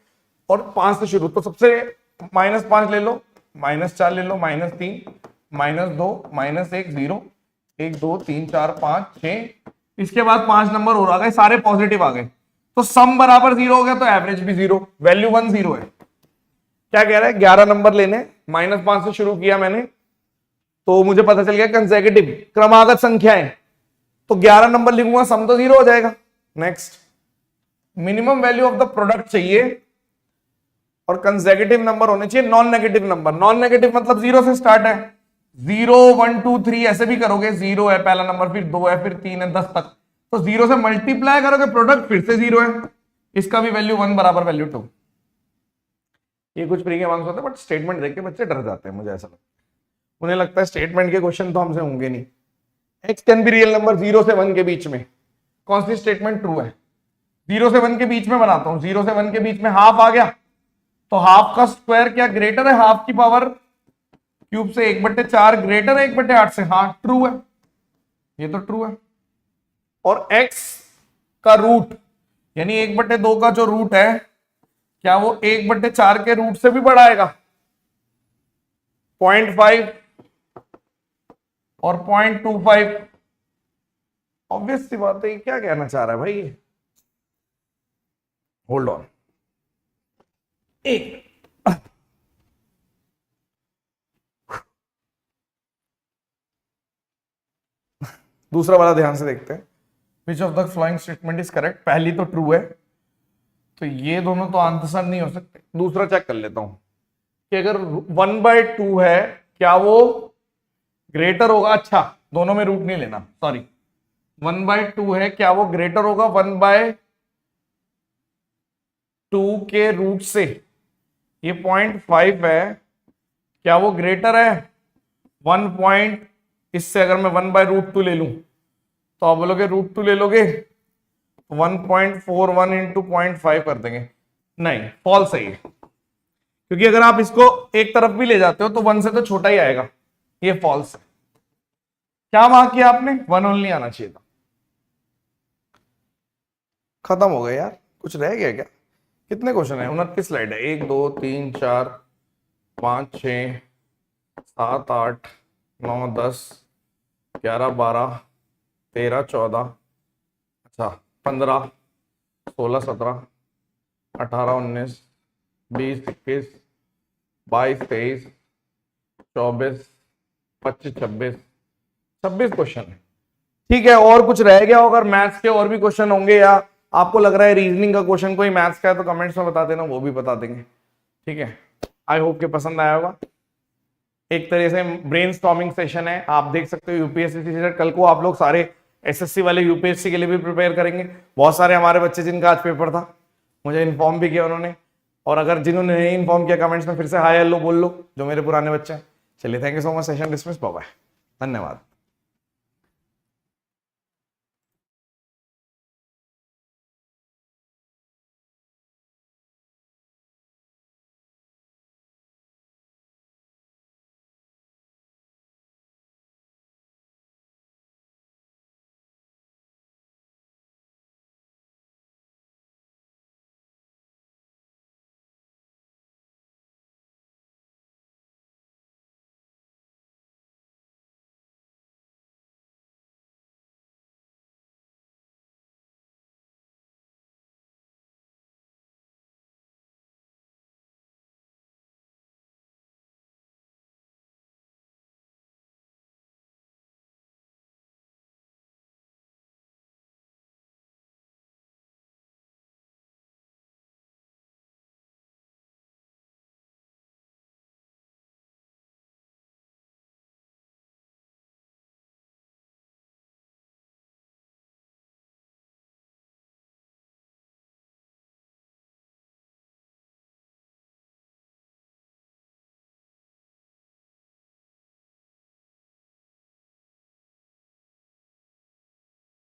और 5 से शुरू, तो सबसे -5 ले लो, -4 ले लो, -3 -2 -1 0 1 2 3 4 5 6, इसके बाद 5 नंबर और आ गए, सारे पॉजिटिव आ गए, तो सम बराबर 0 हो गया, तो एवरेज भी 0, वैल्यू 1 0 है। क्या कह रहा है, 11 नंबर लेने, -5 से शुरू किया मैंने, तो मुझे पता चल गया कंसेक्यूटिव क्रमागत संख्याएं, तो 11 नंबर लिखूंगा, सम तो 0 हो जाएगा। Next minimum value of the product चाहिए और कंसेक्यूटिव नंबर होने चाहिए non negative number. Non negative मतलब 0 से स्टार्ट है, 0 1 2 3 ऐसे भी करोगे, 0 है पहला नंबर, फिर 2 है, फिर 3 है, 10 तक, तो 0 से मल्टीप्लाई करोगे प्रोडक्ट फिर से 0 है, इसका भी वैल्यू 1 बराबर वैल्यू 2। ये कुछ प्री के मार्क्स होते हैं, बट स्टेटमेंट देख के बच्चे डर जाते हैं, मुझे ऐसा लगता है, उन्हें लगता है स्टेटमेंट के क्वेश्चन तो हमसे होंगे नहीं। X can be real number 0 से 1 के बीच में, कौन सी स्टेटमेंट ट्रू है? 0 से 1 के बीच में बनाता हूं, 0 से 1 के बीच में हाफ आ गया, तो हाफ का स्क्वायर क्या ग्रेटर है हाफ की पावर क्यूब से, 1/4 ग्रेटर है 1/8 से, हाँ ट्रू है, ये तो ट्रू है। और x का रूट यानी 1/2 का जो रूट है, क्या वो 1/4 के रूट से भी बड़ा आएगा? 0.5 और 0.25। ऑब्वियस सी बात है, क्या कहना चाह रहा है भाई? होल्ड ऑन, एक दूसरा वाला ध्यान से देखते हैं। Which of the following statement is correct? पहली तो ट्रू है, तो ये दोनों तो आंसर नहीं हो सकते। दूसरा चेक कर लेता हूं कि अगर 1/2 है, क्या वो ग्रेटर होगा? अच्छा, दोनों में रूट नहीं लेना, सॉरी, 1/2 है, क्या वो ग्रेटर होगा 1/2 के रूट से? ये 0.5 है, क्या वो ग्रेटर है 1 इससे? अगर मैं 1/√2 ले लूं तो आप बोलोगे √2 ले लोगे, 1.41 इंटू 0.5 कर देंगे। नहीं, फॉल्स है ये, क्योंकि अगर आप इसको एक तरफ भी ले जाते हो तो 1 से तो छोटा ही आएगा, ये फॉल्स है। क्या मार्क किया आपने? 1 ओनली आना चाहिए था। खत्म हो गया यार, कुछ रह गया क्या? कितने क्वेश्चन है? 29 स्लाइड है। 1 2 3 4 5 6 7 8 9 10 11 12 13 14, अच्छा 15 16 17 18 19 20 21 22 23 24 25 26 क्वेश्चन है। ठीक है, और कुछ रह गया? अगर मैथ्स के और भी क्वेश्चन होंगे या आपको लग रहा है रीजनिंग का क्वेश्चन कोई मैथ्स का है तो कमेंट्स में बता देना, वो भी बता देंगे। ठीक है, आई होप कि पसंद आया होगा। एक तरह से ब्रेनस्टॉर्मिंग सेशन है, आप देख सकते हो यूपीएससी से। कल को आप लोग सारे एसएससी वाले यूपीएससी के लिए भी प्रिपेयर करेंगे। बहुत सारे हमारे बच्चे जिनका आज पेपर था, मुझे इन्फॉर्म भी किया उन्होंने, और अगर जिन्होंने नहीं इन्फॉर्म किया कमेंट्स में फिर से हाय हेलो बोल लो, जो मेरे पुराने बच्चे हैं। चलिए, thank you so much. Session dismiss, bye bye, धन्यवाद।